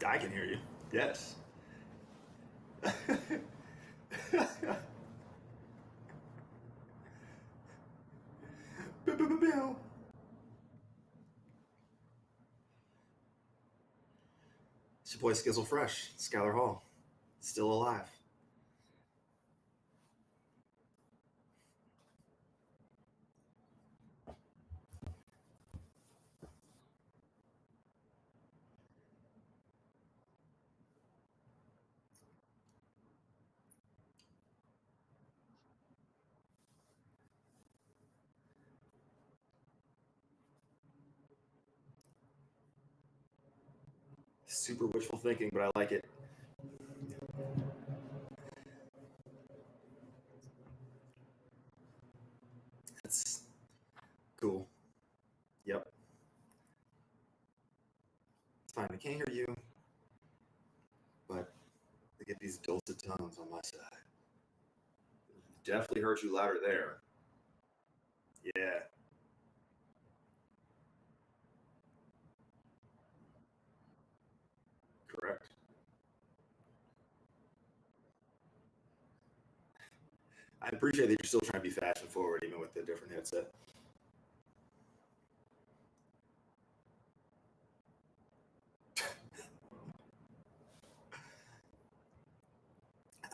I can hear you. Yes. It's your boy Skizzle Fresh, Skylar Hall, still alive. Super wishful thinking, but I like it. That's cool. Yep. It's fine. I can't hear you, but I get these dulcet tones on my side. Definitely heard you louder there. Yeah. Correct. I appreciate that you're still trying to be fashion forward, even with the different headset.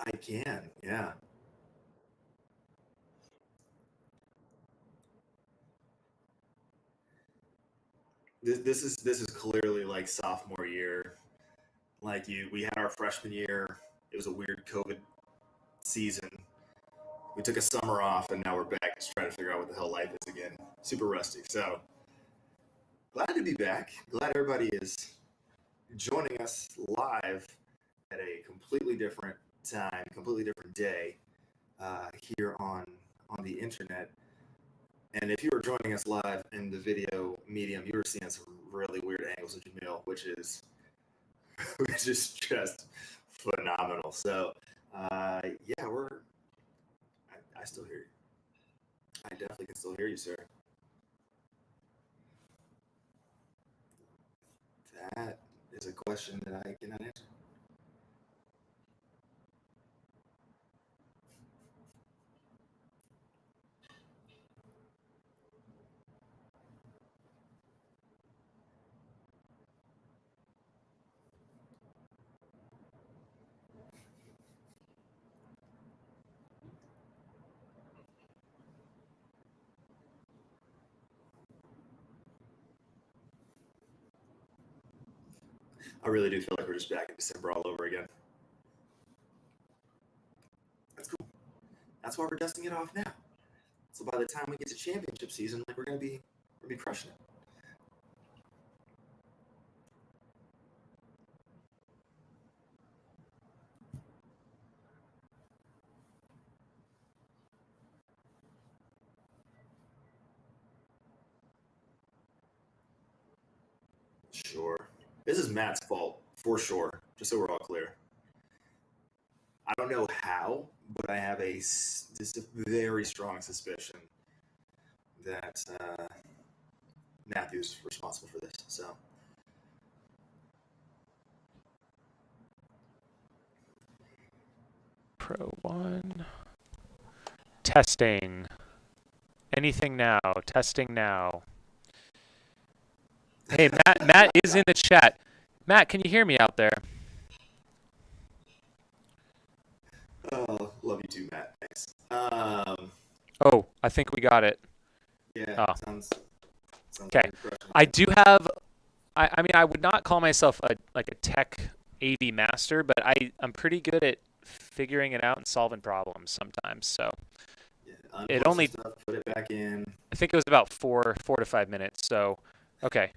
I can, yeah. This is clearly like sophomore year. Like we had our freshman year. It was a weird COVID season. We took a summer off, and now we're back just trying to figure out what the hell life is again. Super rusty. So glad to be back. Glad everybody is joining us live at a completely different time, completely different day here on the internet. And if you were joining us live in the video medium, you were seeing some really weird angles of Jamil, which is just phenomenal. So yeah, I still hear you. I definitely can still hear you, sir. That is a question that I cannot answer. I really do feel like we're just back in December all over again. That's cool. That's why we're dusting it off now. So by the time we get to championship season, like we're gonna be crushing it. Sure. This is Matt's fault for sure. Just so we're all clear. I don't know how, but I have just a very strong suspicion that Matthew's responsible for this. So Pro 1. Testing. Anything now. Testing now. Hey, Matt is in the chat. Matt, can you hear me out there? oh, love you too, Matt. Thanks. Oh, I think we got it. Yeah, Oh. sounds Okay. like you're crushing I it. do have, I mean, I would not call myself a tech AV master, but I'm pretty good at figuring it out and solving problems sometimes. So Yeah, it unplug some only, stuff, put it back in. I think it was about 4 to 5 minutes. So, okay,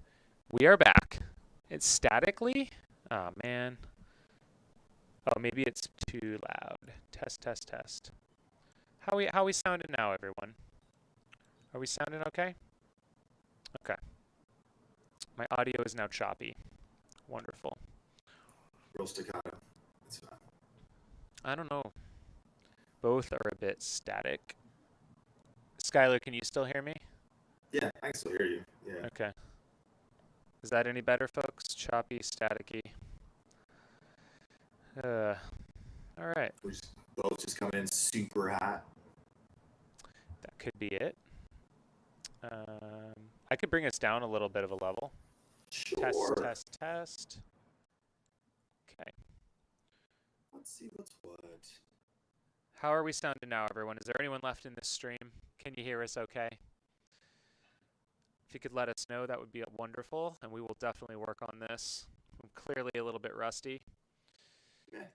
we are back. It's statically. Oh man. Oh, maybe it's too loud. Test, test, test. How we sounding now, everyone? Are we sounding okay? Okay. My audio is now choppy. Wonderful. Real staccato. That's fine. I don't know. Both are a bit static. Skylar, can you still hear me? Yeah, I can still hear you. Yeah. Okay. Is that any better, folks? Choppy, staticky. All right. We're just both just coming in super hot. That could be it. I could bring us down a little bit of a level. Sure. Test. Okay. Let's see what's what. How are we sounding now, everyone? Is there anyone left in this stream? Can you hear us okay? If you could let us know, that would be wonderful, and we will definitely work on this. I'm clearly a little bit rusty. Yeah.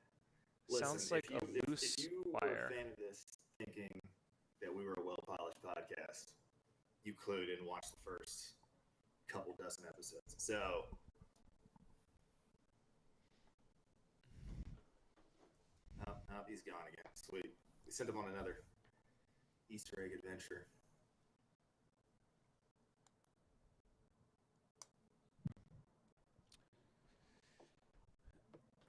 Sounds like a loose if you were wire. a fan of this thinking that we were a well-polished podcast, you clearly didn't watch the first couple dozen episodes. So, no, he's gone again. So we sent him on another Easter egg adventure.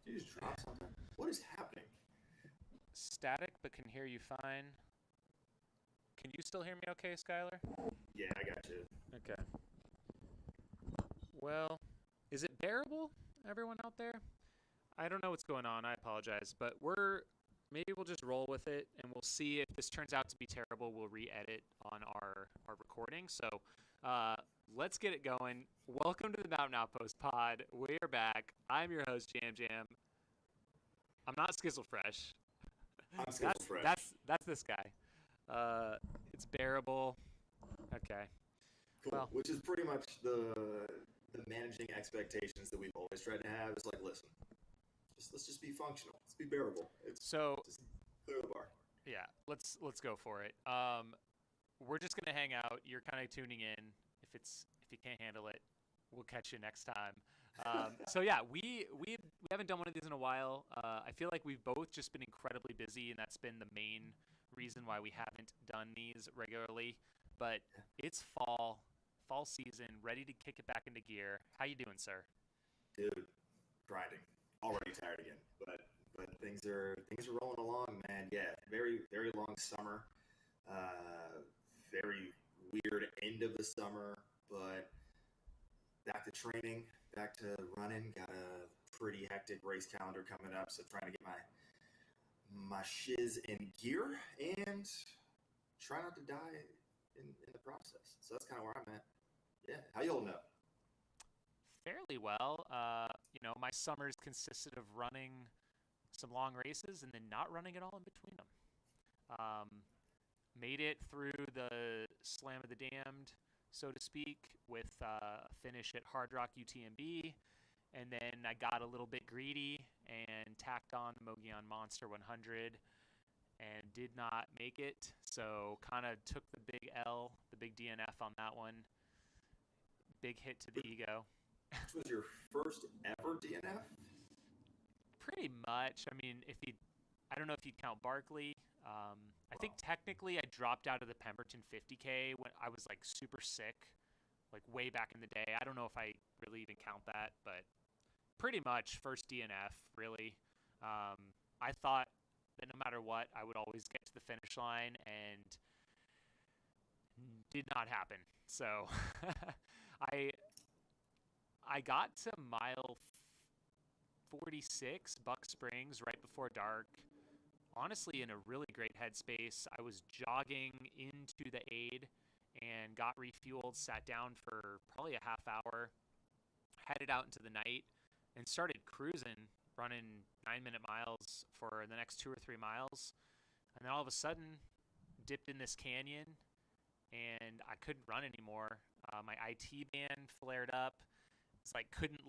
Did you just drop something? What is happening? Static, but can hear you fine. Can you still hear me okay, Skylar? Yeah, I got you. Okay. Well, is it bearable, everyone out there? I don't know what's going on. I apologize, but maybe we'll just roll with it, and we'll see if this turns out to be terrible. We'll re-edit on our recording. So let's get it going. Welcome to the Mountain Outpost pod. We're back. I'm your host, Jam. I'm not Skizzlefresh. I'm Skizzlefresh. That's this guy. It's bearable. Okay. Cool. Well, which is pretty much the managing expectations that we've always tried to have. It's like, listen, let's just be functional. Let's be bearable. Just clear the bar. Yeah, let's go for it. We're just gonna hang out. You're kind of tuning in. If you can't handle it, we'll catch you next time. So yeah, we haven't done one of these in a while. I feel like we've both just been incredibly busy, and that's been the main reason why we haven't done these regularly. But it's fall season, ready to kick it back into gear. How you doing, sir? Dude, grinding. Already tired again, but things are rolling along, man. Yeah, very very long summer. Very weird end of the summer, but back to training, back to running. Got a pretty hectic race calendar coming up, so trying to get my shiz in gear and try not to die in the process. So that's kind of where I'm at. Yeah, how you holding up? Fairly well. My summers consisted of running some long races and then not running at all in between them. Made it through the Slam of the Damned, so to speak, with a finish at Hard Rock UTMB, and then I got a little bit greedy and tacked on the Mogollon Monster 100 and did not make it, so kind of took the big L, the big DNF on that one. Big hit to the ego. This was your first ever DNF? Pretty much. I mean, I don't know if you'd count Barkley. I think technically I dropped out of the Pemberton 50K when I was like super sick, like way back in the day. I don't know if I really even count that, but pretty much first DNF, really. I thought that no matter what, I would always get to the finish line, and did not happen. So I got to mile 46, Buck Springs, right before dark. Honestly, in a really great headspace. I was jogging into the aid and got refueled, sat down for probably a half hour, headed out into the night, and started cruising, running 9-minute miles for the next 2 or 3 miles. And then all of a sudden, dipped in this canyon, and I couldn't run anymore. My IT band flared up. It's like couldn't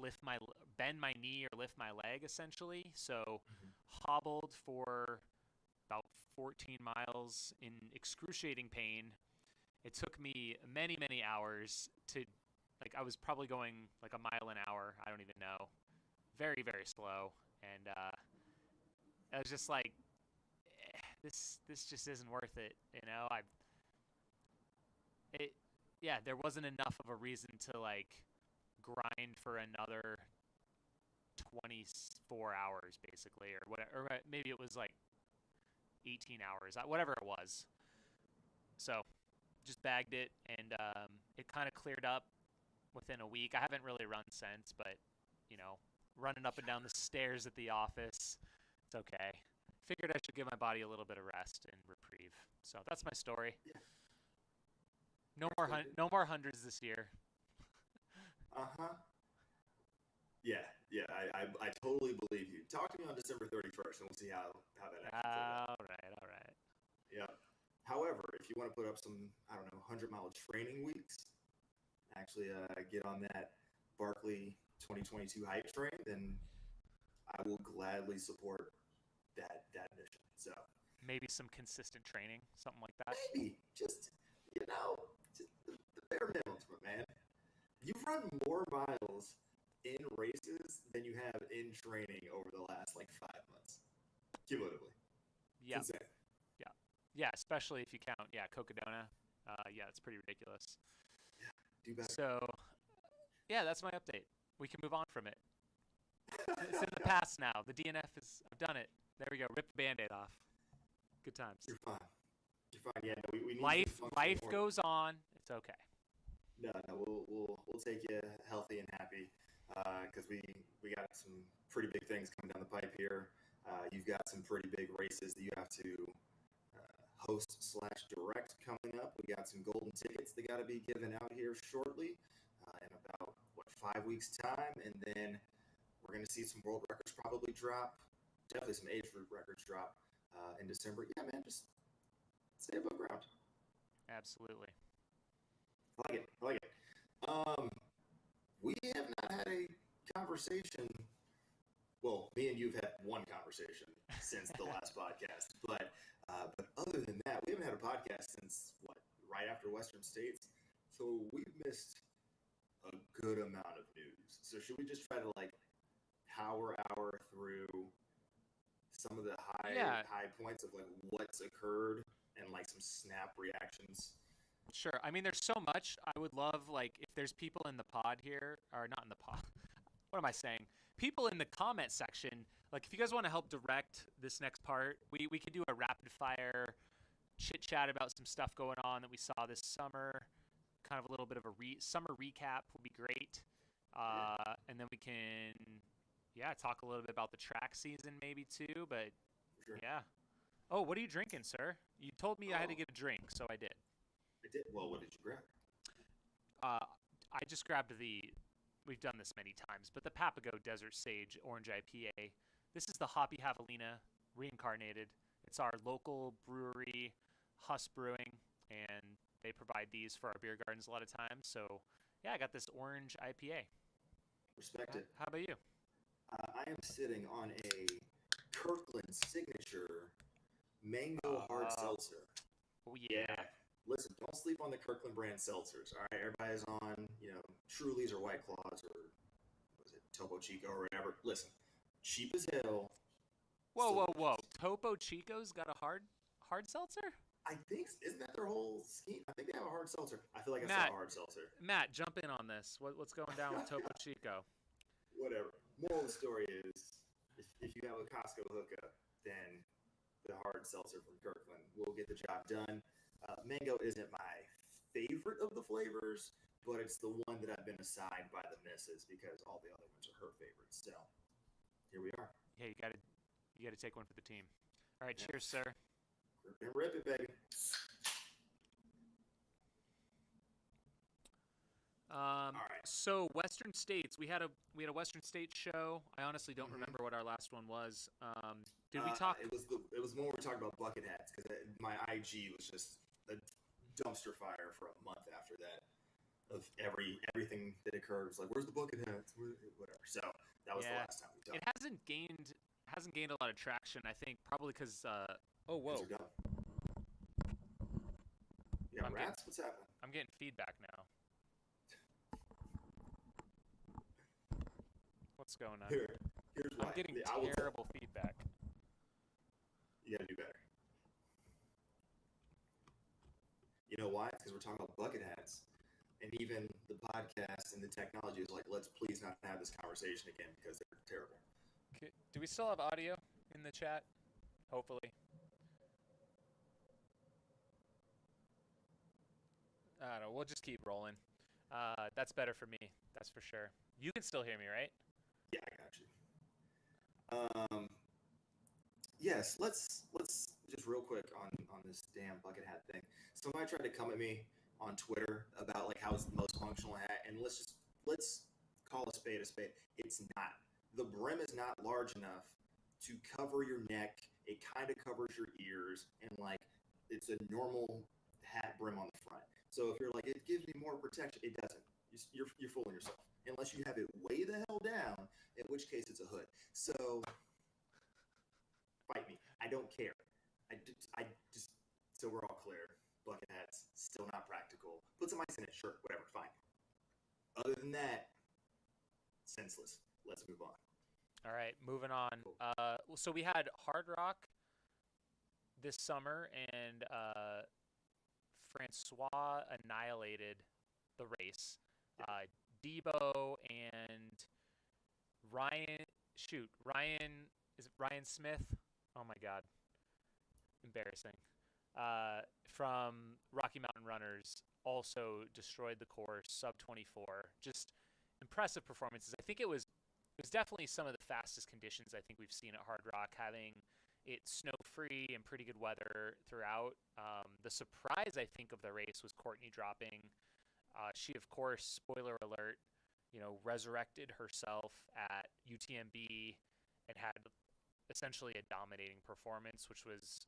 bend my knee or lift my leg, essentially. So hobbled for about 14 miles in excruciating pain. It took me many, many hours to, I was probably going like a mile an hour. I don't even know. Very, very slow. And I was just like, this just isn't worth it. There wasn't enough of a reason to grind for another 24 hours basically, or whatever, or maybe it was like 18 hours, whatever it was. So just bagged it, and it kind of cleared up within a week. I haven't really run since, but running up and down the stairs at the office, It's okay. Figured I should give my body a little bit of rest and reprieve. So that's my story. Yeah. No more hundreds this year. Uh-huh. Yeah, I totally believe you. Talk to me on December 31st, and we'll see how that actually plays out. All right. Yeah. However, if you want to put up some, I don't know, 100-mile training weeks, actually get on that Barkley 2022 hype train, then I will gladly support that mission. So Maybe some consistent training, something like that. maybe just just the bare minimum, man. You've run more miles in races than you have in training over the last 5 months, cumulatively. Yeah. It's insane. Yeah, especially if you count, Cocodona. Yeah, it's pretty ridiculous. Yeah, do better. So, yeah, that's my update. We can move on from it. It's in the past now. The DNF I've done it. There we go. Rip the Band-Aid off. Good times. You're fine. Yeah, no, we need life goes on. It's okay. No, we'll take you healthy and happy because we got some pretty big things coming down the pipe here. You've got some pretty big races that you have to host/direct coming up. We got some golden tickets that got to be given out here shortly in about 5 weeks time, and then we're going to see some world records probably drop. Definitely some age group records drop in December. Yeah, man, just stay above ground. Absolutely. I like it. We have not had a conversation. Well, me and you have had one conversation since the last podcast, but other than that, we haven't had a podcast since right after Western States. So we've missed a good amount of news. So should we just try to power hour through some of the high points of what's occurred and some snap reactions? Sure. I mean, there's so much. I would love if there's people in the pod here, or not in the pod. What am I saying? People in the comment section, if you guys want to help direct this next part, we could do a rapid fire chit chat about some stuff going on that we saw this summer. Kind of a little bit of a summer recap would be great. And then we can, talk a little bit about the track season maybe too. But Sure. Yeah. Oh, what are you drinking, sir? You told me I had to get a drink, so I did. I did. Well, what did you grab? I just grabbed we've done this many times, but the Papago Desert Sage Orange IPA. This is the Hoppy Javelina reincarnated. It's our local brewery, Huss Brewing, and they provide these for our beer gardens a lot of times. So, I got this orange IPA. Respect it. How about you? I am sitting on a Kirkland signature mango hard seltzer. Oh, yeah. Listen, don't sleep on the Kirkland brand seltzers. All right, everybody's on, Trulies or White Claws or was it Topo Chico or whatever. Listen, cheap as hell. Whoa! Topo Chico's got a hard seltzer? I think isn't that their whole scheme? I think they have a hard seltzer. I feel like I saw a hard seltzer. Matt, jump in on this. What's going down with Topo Chico? Whatever. Moral of the story is, if you have a Costco hookup, then the hard seltzer from Kirkland will get the job done. Mango isn't my favorite of the flavors, but it's the one that I've been assigned by the missus because all the other ones are her favorites. So here we are. Yeah, you gotta take one for the team. All right, cheers, sir. Rip it, baby. All right. So Western States, we had a Western States show. I honestly don't remember what our last one was. Did we talk? It was when we were talking about bucket hats because my IG was just a dumpster fire for a month after that of everything that occurred. It was where's the bucket hats? Whatever. So that was the last time we talked. It hasn't gained a lot of traction. I think probably because oh whoa. Yeah, rats. What's happening? I'm getting feedback now. What's going on? Here's why. I'm getting terrible feedback. You gotta do better. You know why? Because we're talking about bucket hats, and even the podcast and the technology is let's please not have this conversation again because they're terrible. Okay. Do we still have audio in the chat? Hopefully. I don't know. We'll just keep rolling. That's better for me. That's for sure. You can still hear me, right? Yeah, I got you. yes, let's just real quick on this damn bucket hat thing. Somebody tried to come at me on Twitter about like how it's the most functional hat, and let's call a spade a spade. It's not. The brim is not large enough to cover your neck. It kind of covers your ears, and like it's a normal hat brim on the front. So if you're like, it gives me more protection, it doesn't. You're fooling yourself. Unless you have it way the hell down, in which case it's a hood. So fight me. I don't care. I just so we're all clear. Bucket hats still not practical. Put some ice in it, sure, whatever, fine. Other than that, senseless. Let's move on. All right, moving on. Cool. So we had Hard Rock this summer, and Francois annihilated the race. Debo and Ryan, is it Ryan Smith? Oh my God, embarrassing. From Rocky Mountain Runners also destroyed the course, sub 24. Just impressive performances. I think it was definitely some of the fastest conditions I think we've seen at Hard Rock, having it snow free and pretty good weather throughout. The surprise I think of the race was Courtney dropping. She, of course, spoiler alert, resurrected herself at UTMB and had essentially a dominating performance, which was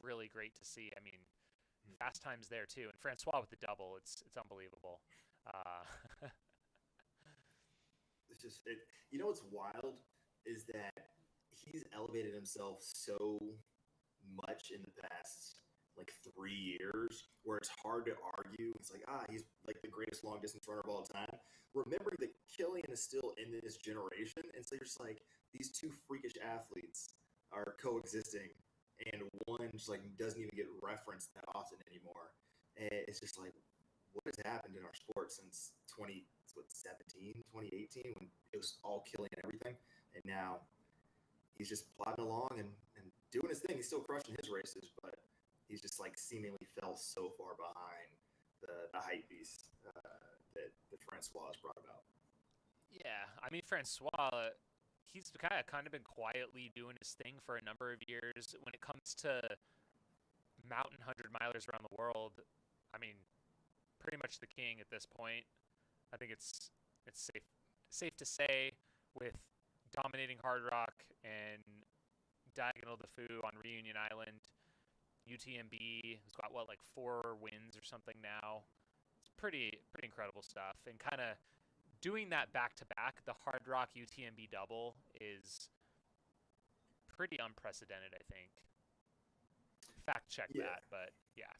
really great to see. I mean, fast times there too, and Francois with the double, it's unbelievable. It's just it. You know what's wild is that he's elevated himself so much in the past like 3 years, where it's hard to argue. It's like he's like the greatest long distance runner of all time. Remembering that Killian is still in this generation, and so you're just like these two freakish athletes are coexisting, and one just like doesn't even get referenced that often anymore. And it's just like what has happened in our sport since 2018 when it was all Killian everything, and now he's just plodding along and doing his thing. He's still crushing his races, but he's just like seemingly fell so far behind the hype beast that Francois has brought about. Yeah, I mean Francois, he's kind of been quietly doing his thing for a number of years. When it comes to mountain 100 milers around the world, I mean, pretty much the king at this point. I think it's safe to say, with dominating Hard Rock and Diagonal de Fou on Reunion Island, UTMB has got like 4 wins or something now. It's pretty incredible stuff, and kind of doing that back to back, the Hard Rock UTMB double is pretty unprecedented, I think. Fact check that, but yeah.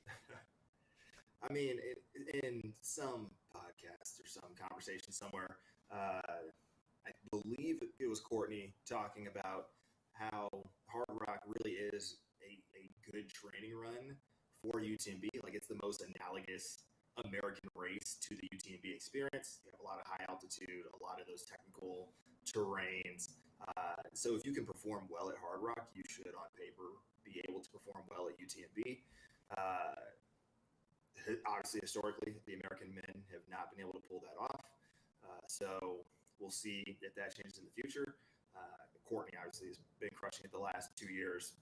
I mean, in some podcast or some conversation somewhere, I believe it was Courtney talking about how Hard Rock really is a good training run for UTMB. Like it's the most analogous American race to the UTMB experience. You have a lot of high altitude, a lot of those technical terrains. So if you can perform well at Hard Rock, you should on paper be able to perform well at UTMB. Obviously, historically, the American men have not been able to pull that off. So we'll see if that changes in the future. Courtney obviously has been crushing it the last 2 years,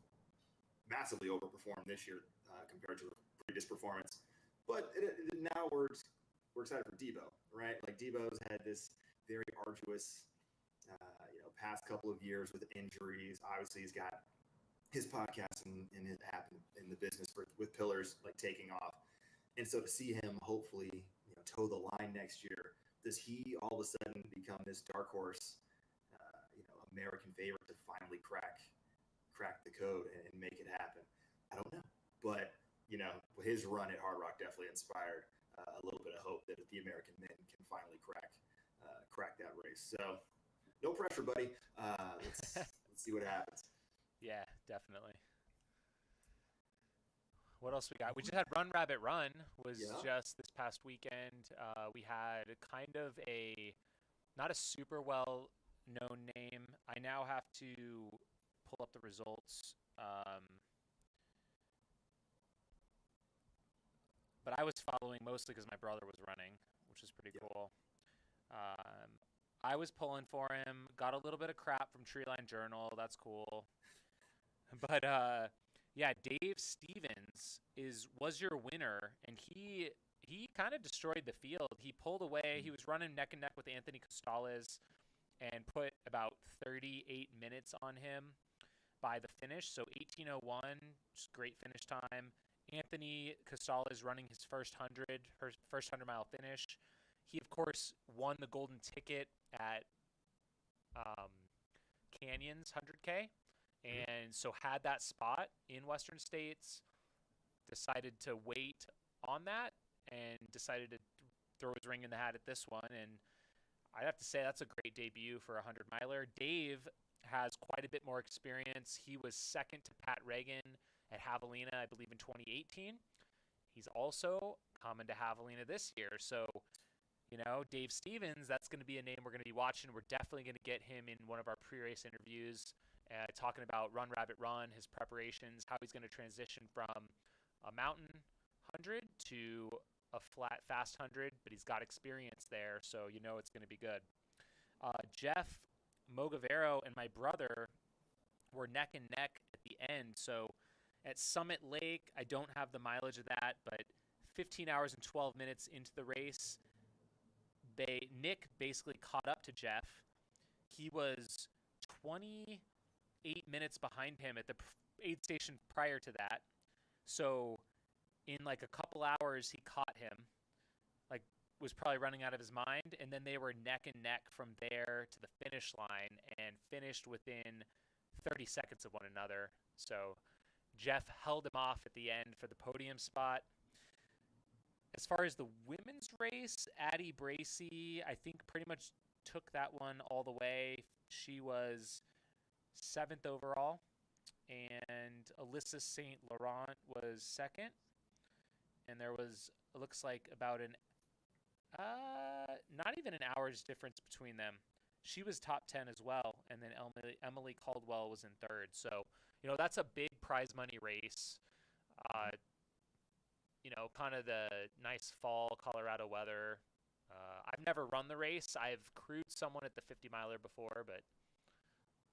massively overperformed this year compared to previous performance. But now we're excited for Debo, right? Like Debo's had this very arduous, past couple of years with injuries. Obviously, he's got his podcast and his app in the business with Pillars like taking off. And so to see him hopefully, toe the line next year, does he all of a sudden become this dark horse, American favorite to finally crack the code and make it happen? I don't know, but his run at Hard Rock definitely inspired a little bit of hope that the American men can finally crack that race. So no pressure, buddy. Let's see what happens. Yeah, definitely. What else we got? We just had Run Rabbit Run was just this past weekend. We had kind of not a super well known name. I now have to pull up the results. But I was following mostly because my brother was running, which is pretty cool. I was pulling for him. Got a little bit of crap from Treeline Journal. That's cool. But yeah, Dave Stevens was your winner, and he kind of destroyed the field. He pulled away. He was running neck and neck with Anthony Costales and put about 38 minutes on him by the finish. So 18:01, just great finish time. Anthony Costales running his first 100-mile finish. He of course won the golden ticket at um, Canyon's 100K, and so had that spot in Western States. Decided to wait on that and decided to throw his ring in the hat at this one. And I'd have to say that's a great debut for a 100-miler. Dave has quite a bit more experience. He was second to Pat Reagan at Javelina, I believe, in 2018. He's also coming to Javelina this year. So, Dave Stevens, that's going to be a name we're going to be watching. We're definitely going to get him in one of our pre-race interviews, talking about Run Rabbit Run, his preparations, how he's going to transition from a mountain 100 to a flat fast 100, but he's got experience there, so it's going to be good. Jeff Mogavero and my brother were neck and neck at the end. So at Summit Lake, I don't have the mileage of that, but 15 hours and 12 minutes into the race, Nick basically caught up to Jeff. He was 28 minutes behind him at the aid station prior to that. So in like a couple hours, he caught him, like was probably running out of his mind. And then they were neck and neck from there to the finish line and finished within 30 seconds of one another. So Jeff held him off at the end for the podium spot. As far as the women's race, Addie Bracy, I think pretty much took that one all the way. She was 7th overall, and Alyssa St. Laurent was 2nd. And there was, it looks like about not even an hour's difference between them. She was top 10 as well, and then Emily Caldwell was in 3rd. So, that's a big prize money race. Kind of the nice fall Colorado weather. I've never run the race. I've crewed someone at the 50-miler before, but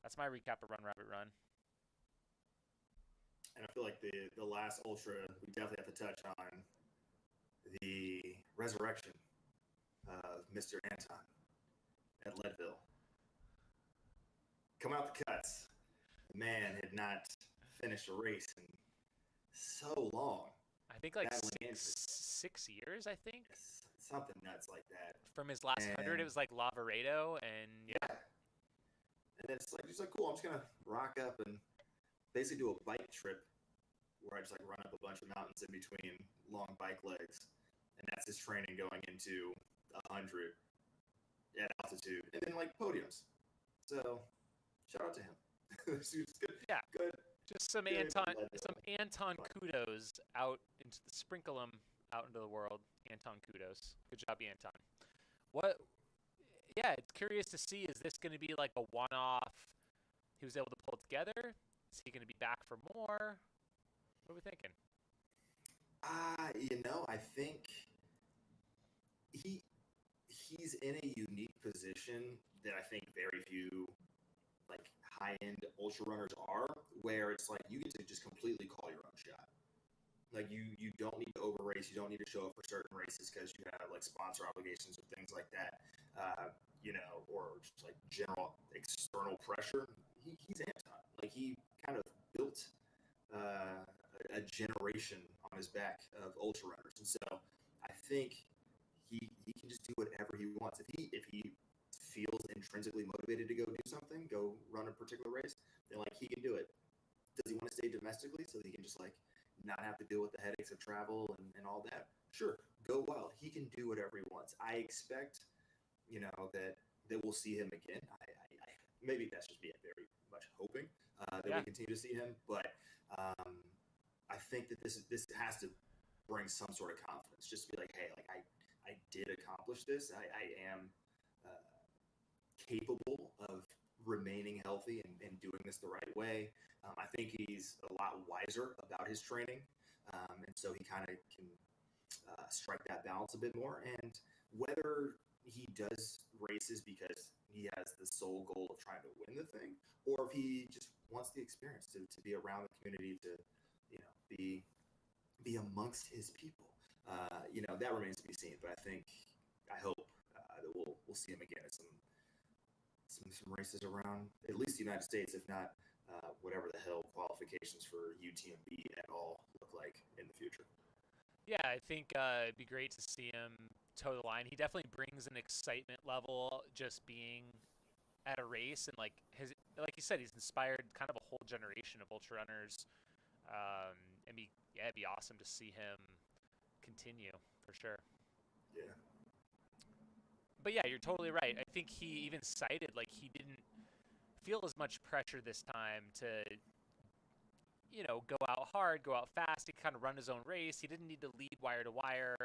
that's my recap of Run Rabbit Run. And I feel like the last ultra, we definitely have to touch on the resurrection of Mr. Anton at Leadville. Come out the cuts. The man had not finished a race in so long. I think like 6 years, I think. Something nuts like that. From his last 100, it was like Lavaredo, and yeah. And then it's like, he's like, cool, I'm just going to rock up and basically do a bike trip where I just like run up a bunch of mountains in between long bike legs. And that's his training going into 100 at altitude. And then like podiums. So shout out to him. Good. Yeah. Good. Just some Anton kudos out into the sprinkle them out into the world. Anton kudos. Good job, Anton. Yeah, it's curious to see, is this going to be like a one-off? He was able to pull it together. Is he going to be back for more? What are we thinking? I think he's in a unique position that I think very few like high-end ultra runners are, where it's like you get to just completely call your own shot. Like you don't need to over race, you don't need to show up for certain races because you have like sponsor obligations or things like that, or just like general external pressure. He's Anton. Like he kind of built a generation on his back of ultra runners, and so I think he can just do whatever he wants. If he feels intrinsically motivated to go do something, go run a particular race, then like he can do it. Does he want to stay domestically so that he can just like not have to deal with the headaches of travel and all that? Sure, go wild. He can do whatever he wants. I expect, that we'll see him again. I maybe that's just me very much hoping that we continue to see him, but I think that this has to bring some sort of confidence. Just to be like, hey, like I did accomplish this. I am capable of remaining healthy and doing this the right way. I think he's a lot wiser about his training, and so he kind of can strike that balance a bit more. And whether he does races because he has the sole goal of trying to win the thing, or if he just wants the experience to be around the community, to be amongst his people. That remains to be seen, but I hope that we'll see him again at some races around at least the United States, if not whatever the hell qualifications for UTMB at all look like in the future. Yeah, I think it'd be great to see him toe the line. He definitely brings an excitement level just being at a race, and like you said, he's inspired kind of a whole generation of ultra runners. It'd be awesome to see him continue for sure. Yeah. But yeah, you're totally right. I think he even cited like he didn't feel as much pressure this time to go out hard, go out fast. He kind of run his own race. He didn't need to lead wire to wire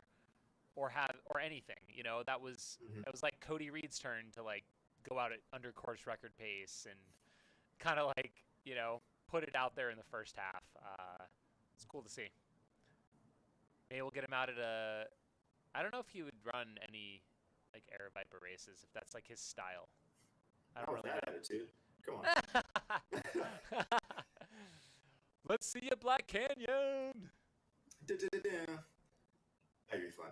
or anything. That was like Cody Reed's turn to like go out at under course record pace and kind of like put it out there in the first half. It's cool to see. Maybe we'll get him out at I don't know if he would run any like Air Viper races, if that's like his style. I don't really that attitude. Come on. Let's see you, Black Canyon. That'd be fun.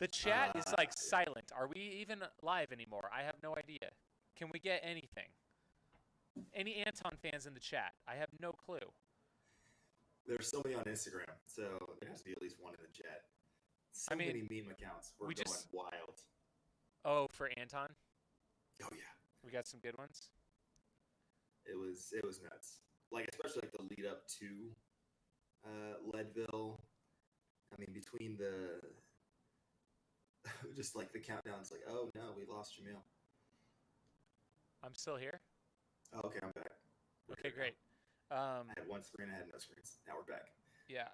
The chat is like silent. Are we even live anymore? I have no idea. Can we get anything? Any Anton fans in the chat? I have no clue. There's so many on Instagram, so there has to be at least one in the chat. Many meme accounts. We're going wild. Oh, for Anton? Oh yeah. We got some good ones. It was nuts. Like especially like the lead up to Leadville. I mean, between the just like the countdowns, like, oh no, we lost Jamil. I'm still here. Oh, okay, I'm back. Okay, great. I had one screen, I had no screens. Now we're back. Yeah.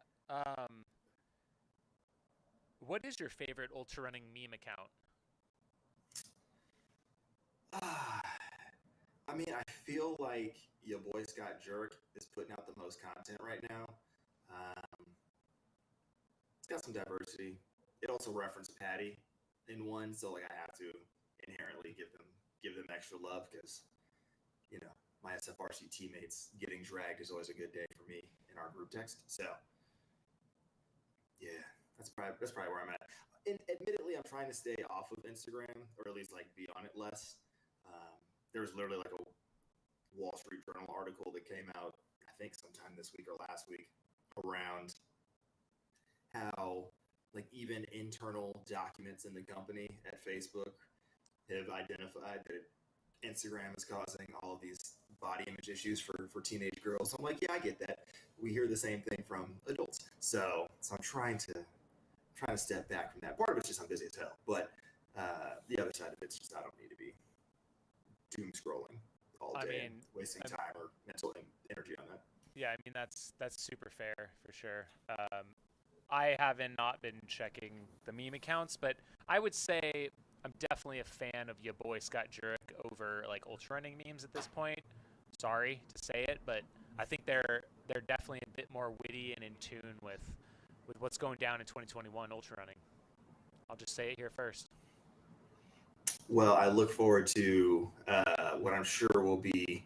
What is your favorite ultra running meme account? I mean, I feel like your boy Scott Jurek is putting out the most content right now. It's got some diversity. It also referenced Patty in one, so like I have to inherently give them extra love because my SFRC teammates getting dragged is always a good day for me in our group text. So yeah, that's probably where I'm at. And admittedly, I'm trying to stay off of Instagram, or at least like be on it less. There was literally like a Wall Street Journal article that came out, I think sometime this week or last week, around how like even internal documents in the company at Facebook have identified that Instagram is causing all of these body image issues for teenage girls. I'm like, yeah, I get that. We hear the same thing from adults. So I'm trying to step back from that. Part of it's just I'm busy as hell, but the other side of it's just I don't need to be doom scrolling all day, wasting time or mental energy on that. Yeah, I mean that's super fair for sure. I haven't not been checking the meme accounts, but I would say I'm definitely a fan of your boy Scott Jurek over like ultra running memes at this point. Sorry to say it, but I think they're definitely a bit more witty and in tune with what's going down in 2021 ultra running. I'll just say it here first. Well, I look forward to what I'm sure will be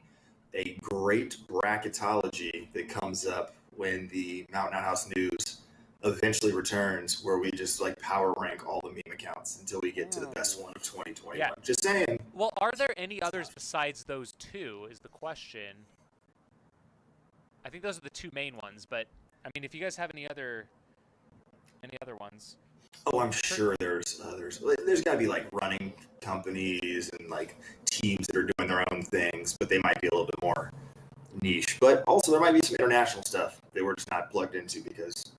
a great bracketology that comes up when the Mountain Outhouse News eventually returns, where we just like power rank all the meme accounts until we get to the best one of 2021. Yeah. Just saying. Well, are there any others besides those two is the question. I think those are the two main ones, but I mean, if you guys have any other ones. Oh, I'm sure there's others. There's got to be like running companies and like teams that are doing their own things, but they might be a little bit more niche. But also there might be some international stuff that we're just not plugged into because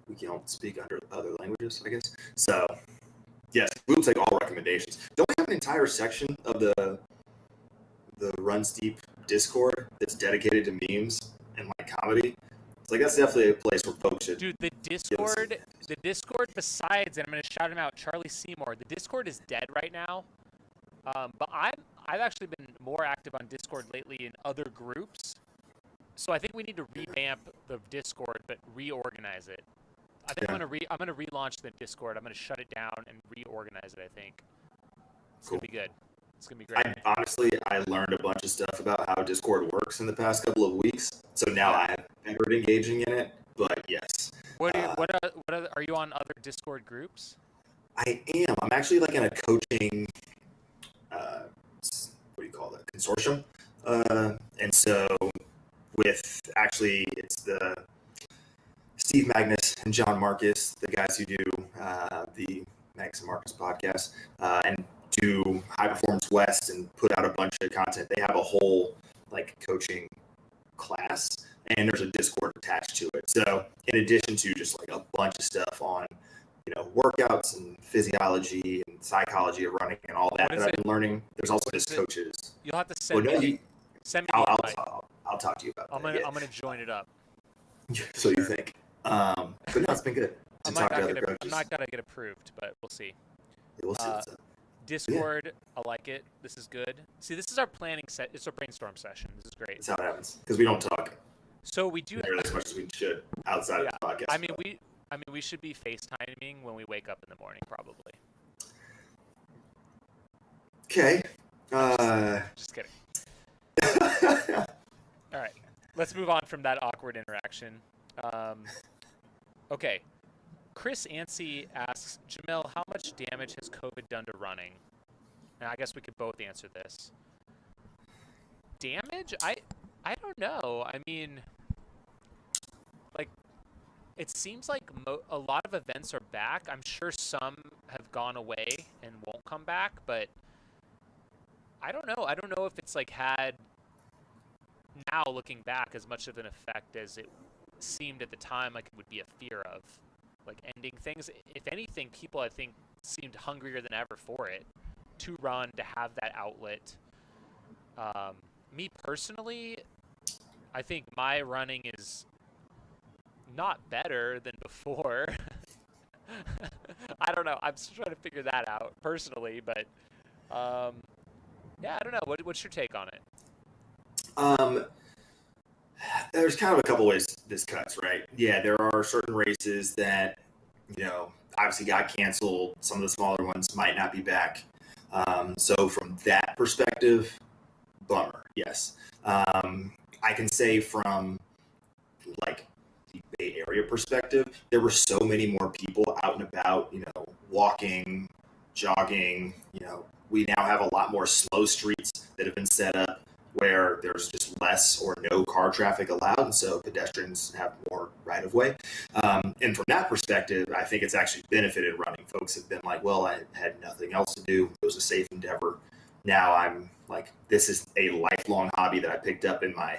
we don't speak other languages, I guess. So yes, we will take all recommendations. Don't we have an entire section of the Run Steep Discord that's dedicated to memes and like comedy? Like that's definitely a place where folks should. Dude, the Discord. Besides, and I'm gonna shout him out, Charlie Seymour. The Discord is dead right now. But I've actually been more active on Discord lately in other groups. So I think we need to revamp the Discord, but reorganize it. I think I'm gonna relaunch the Discord. I'm gonna shut it down and reorganize it. I think it's gonna be good. It's gonna be great. I learned a bunch of stuff about how Discord works in the past couple of weeks, so now Yeah. I'm better at engaging in it. But yes, Are you on other Discord groups? I am. I'm actually like in a coaching, what do you call that, consortium, and so with actually it's the Steve Magnus and John Marcus, the guys who do the Magnus and Marcus podcast, and do High Performance West and put out a bunch of content. They have a whole like coaching class, and there's a Discord attached to it. So in addition to just like a bunch of stuff on workouts and physiology and psychology of running and all that I've been learning, there's also just coaches. You'll have to send me. Send me the invite. I'll talk to you about that. I'm gonna join it up. So you think? But no, it's been good. I'm not gonna get approved, but we'll see. Yeah, we'll see what's up. Discord, yeah. I like it. This is good. See, this is our planning set. It's our brainstorm session. This is great. That's how it happens because we don't talk. So we do as much as we should outside of the podcast. I mean, we should be FaceTiming when we wake up in the morning, probably. Okay. Just kidding. All right. Let's move on from that awkward interaction. Okay. Chris Ansey asks, Jamil, how much damage has COVID done to running? And I guess we could both answer this. Damage? I don't know. I mean, like, it seems like a lot of events are back. I'm sure some have gone away and won't come back, but I don't know. I don't know if it's like had, now looking back, as much of an effect as it seemed at the time like it would be a fear of, like, ending things. If anything, people, I think, seemed hungrier than ever for it, to run, to have that outlet. Me personally, I think my running is not better than before. I don't know. I'm still trying to figure that out personally, but yeah, I don't know. What's your take on it? There's kind of a couple ways this cuts, right? Yeah, there are certain races that, obviously got canceled. Some of the smaller ones might not be back. So from that perspective, bummer, yes. I can say from like the Bay Area perspective, there were so many more people out and about, walking, jogging. We now have a lot more slow streets that have been set up where there's just less or no car traffic allowed, and so pedestrians have more right of way. And from that perspective, I think it's actually benefited running. Folks have been like, well, I had nothing else to do. It was a safe endeavor. Now I'm like, this is a lifelong hobby that I picked up in my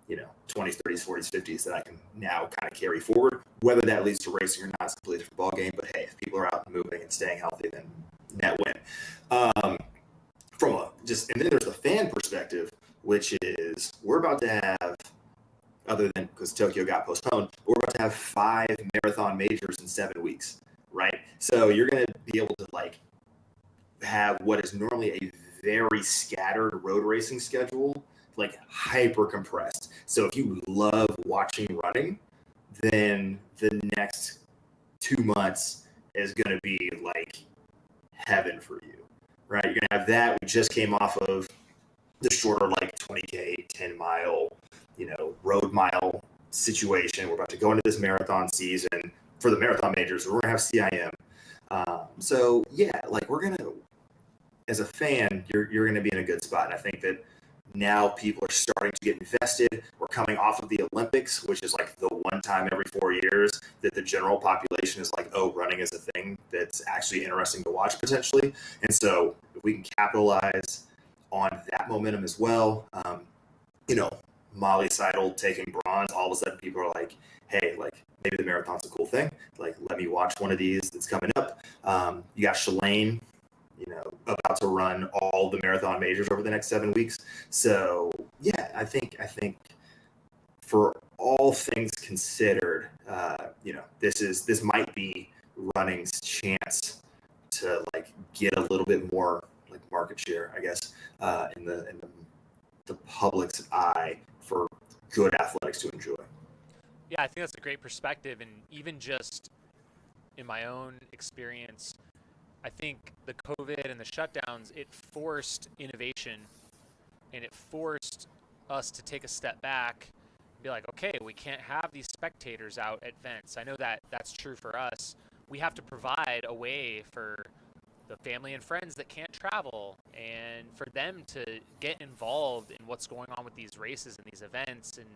20s, 30s, 40s, 50s that I can now kind of carry forward. Whether that leads to racing or not is a completely different ballgame. But hey, if people are out and moving and staying healthy, then net win. And then there's the fan perspective, which is we're about to have, other than because Tokyo got postponed, we're about to have 5 marathon majors in 7 weeks, right? So you're going to be able to like have what is normally a very scattered road racing schedule, like hyper compressed. So if you love watching running, then the next 2 months is going to be like heaven for you, right? You're going to have that. We just came off of the shorter, like 20K, 10 mile, road mile situation. We're about to go into this marathon season for the marathon majors. We're going to have CIM. So yeah, like we're going to, as a fan, you're going to be in a good spot. And I think that now people are starting to get invested. We're coming off of the Olympics, which is like the one time every 4 years that the general population is like, oh, running is a thing that's actually interesting to watch potentially. And so if we can capitalize on that momentum as well, Molly Seidel taking bronze, all of a sudden people are like, hey, like maybe the marathon's a cool thing. Like, let me watch one of these that's coming up. You got Shalane, about to run all the marathon majors over the next 7 weeks. So yeah, I think for all things considered, this might be running's chance to like get a little bit more like market share, I guess, in the public's eye for good athletics to enjoy. Yeah, I think that's a great perspective. And even just in my own experience, I think the COVID and the shutdowns, it forced innovation, and it forced us to take a step back and be like, okay, we can't have these spectators out at events. I know that that's true for us. We have to provide a way for the family and friends that can't travel and for them to get involved in what's going on with these races and these events and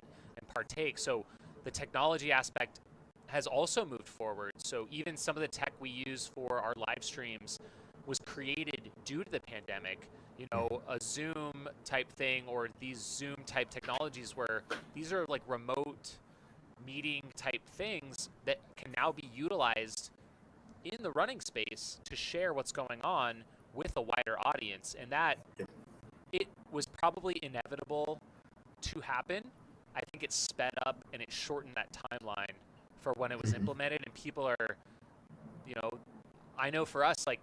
partake. So the technology aspect has also moved forward. So even some of the tech we use for our live streams was created due to the pandemic. You know, a Zoom type thing or these Zoom type technologies where these are like remote meeting type things that can now be utilized in the running space to share what's going on with a wider audience. And that it was probably inevitable to happen. I think it sped up and it shortened that timeline for when it was implemented. And people are, you know, I know for us, like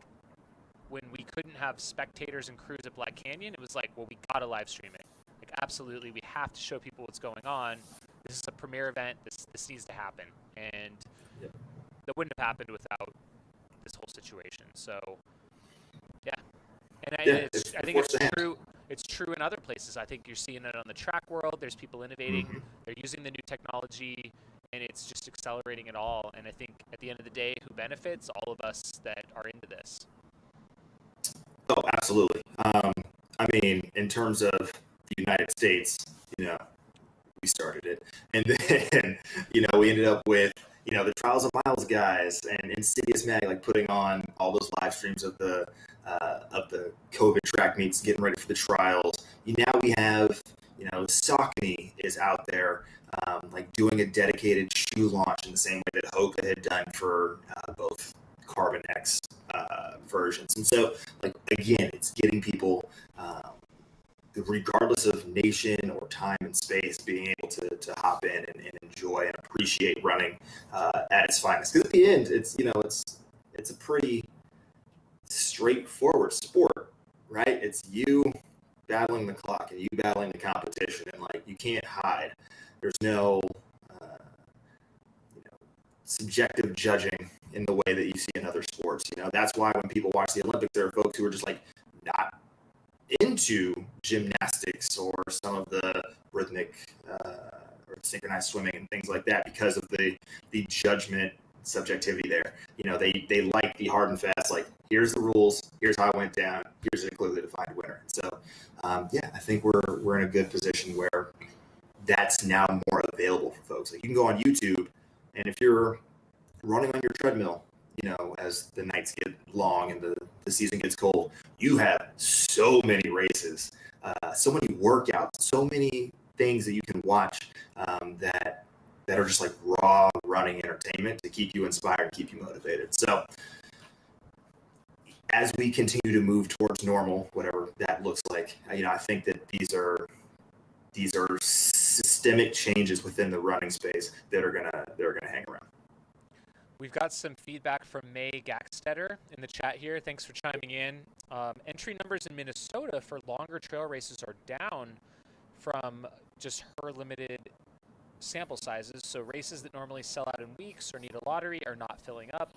when we couldn't have spectators and crews at Black Canyon, it was like, well, we gotta live stream it. Like absolutely, we have to show people what's going on. This is a premier event. This needs to happen, and that wouldn't have happened without this whole situation. So, yeah, and I think it's true. It's true in other places. I think you're seeing it on the track world. There's people innovating. They're using the new technology, and it's just accelerating it all. And I think at the end of the day, who benefits? All of us that are into this. Oh, absolutely. I mean, in terms of the United States, you know, we started it, and then you know we ended up with the Trials of Miles guys and Insidious Mag like putting on all those live streams of the COVID track meets, getting ready for the trials. Now we have Saucony is out there like doing a dedicated shoe launch in the same way that Hoka had done for both Carbon X versions, and so like again, it's getting people. Regardless of nation or time and space, being able to hop in and enjoy and appreciate running at its finest. Because at the end, it's a pretty straightforward sport, right? It's you battling the clock and you battling the competition, and like you can't hide. There's no subjective judging in the way that you see in other sports. That's why when people watch the Olympics, there are folks who are just like not into gymnastics or some of the rhythmic or synchronized swimming and things like that because of the judgment subjectivity there. They like the hard and fast, like here's the rules, here's how it went down, here's a clearly defined winner. And so I think we're in a good position where that's now more available for folks. Like you can go on YouTube, and if you're running on your treadmill, as the nights get long and the season gets cold, you have so many races, so many workouts, so many things that you can watch that are just like raw running entertainment to keep you inspired, keep you motivated. So as we continue to move towards normal, whatever that looks like, I think that these are systemic changes within the running space that are gonna hang around. We've got some feedback from May Gackstetter in the chat here. Thanks for chiming in. Entry numbers in Minnesota for longer trail races are down from just her limited sample sizes. So races that normally sell out in weeks or need a lottery are not filling up.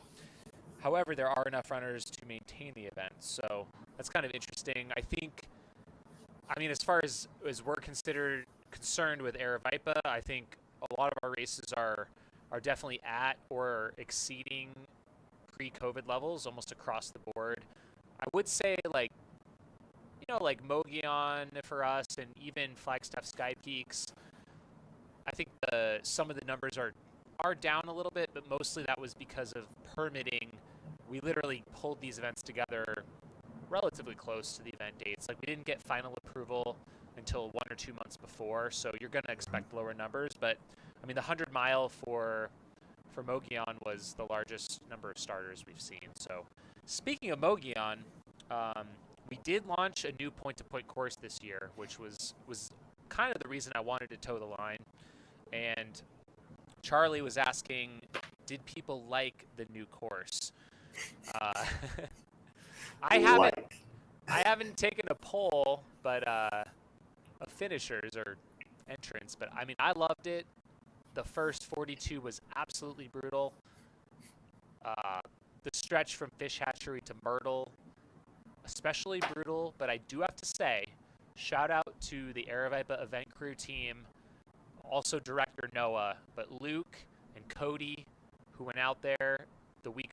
However, there are enough runners to maintain the event. So that's kind of interesting. As far as we're concerned with Aravaipa, I think a lot of our races are definitely at or exceeding pre-COVID levels almost across the board. I would say like Mogollon for us and even Flagstaff Sky Peaks, I think some of the numbers are down a little bit, but mostly that was because of permitting. We literally pulled these events together relatively close to the event dates. Like we didn't get final approval until 1 or 2 months before, so you're going to expect lower numbers. But the 100 mile for Mogollon was the largest number of starters we've seen. So speaking of Mogollon, we did launch a new point-to-point course this year, which was kind of the reason I wanted to toe the line. And Charlie was asking, did people like the new course? I haven't taken a poll, but of finishers or entrants, but I loved it. The first 42 was absolutely brutal. The stretch from Fish Hatchery to Myrtle, especially brutal, but I do have to say, shout out to the Aravaipa event crew team, also director Noah, but Luke and Cody, who went out there the week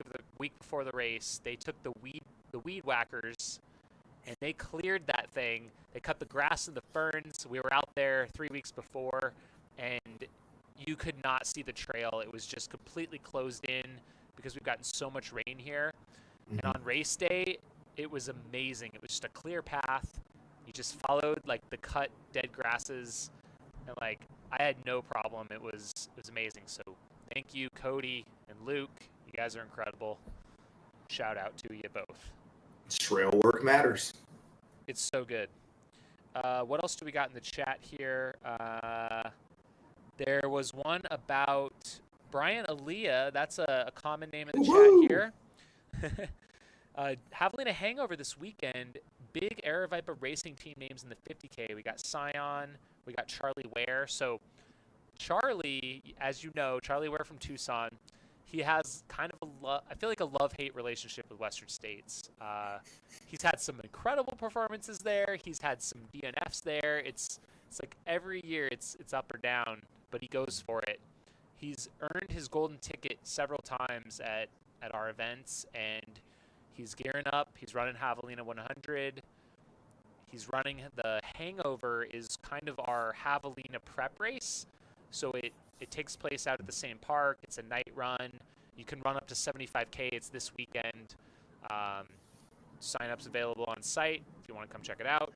before the race. They took the weed whackers and they cleared that thing. They cut the grass and the ferns. We were out there 3 weeks before, and you could not see the trail. It was just completely closed in because we've gotten so much rain here. Mm-hmm. And on race day, it was amazing. It was just a clear path. You just followed like the cut dead grasses, and like I had no problem. It was amazing. So thank you, Cody and Luke. You guys are incredible. Shout out to you both. Trail work matters. It's so good. What else do we got in the chat here? There was one about Brian Aaliyah. That's a common name in the chat here. Javelina Hangover this weekend. Big Aravaipa racing team names in the 50K. We got Scion. We got Charlie Ware. So Charlie, as you know, Charlie Ware from Tucson, he has kind of I feel like a love-hate relationship with Western States. He's had some incredible performances there. He's had some DNFs there. It's like every year it's up or down, but he goes for it. He's earned his golden ticket several times at our events, and he's gearing up. He's running Javelina 100. He's running the Hangover is kind of our Javelina prep race. So it takes place out at the same park. It's a night run. You can run up to 75K. It's this weekend. Sign-ups available on site if you want to come check it out.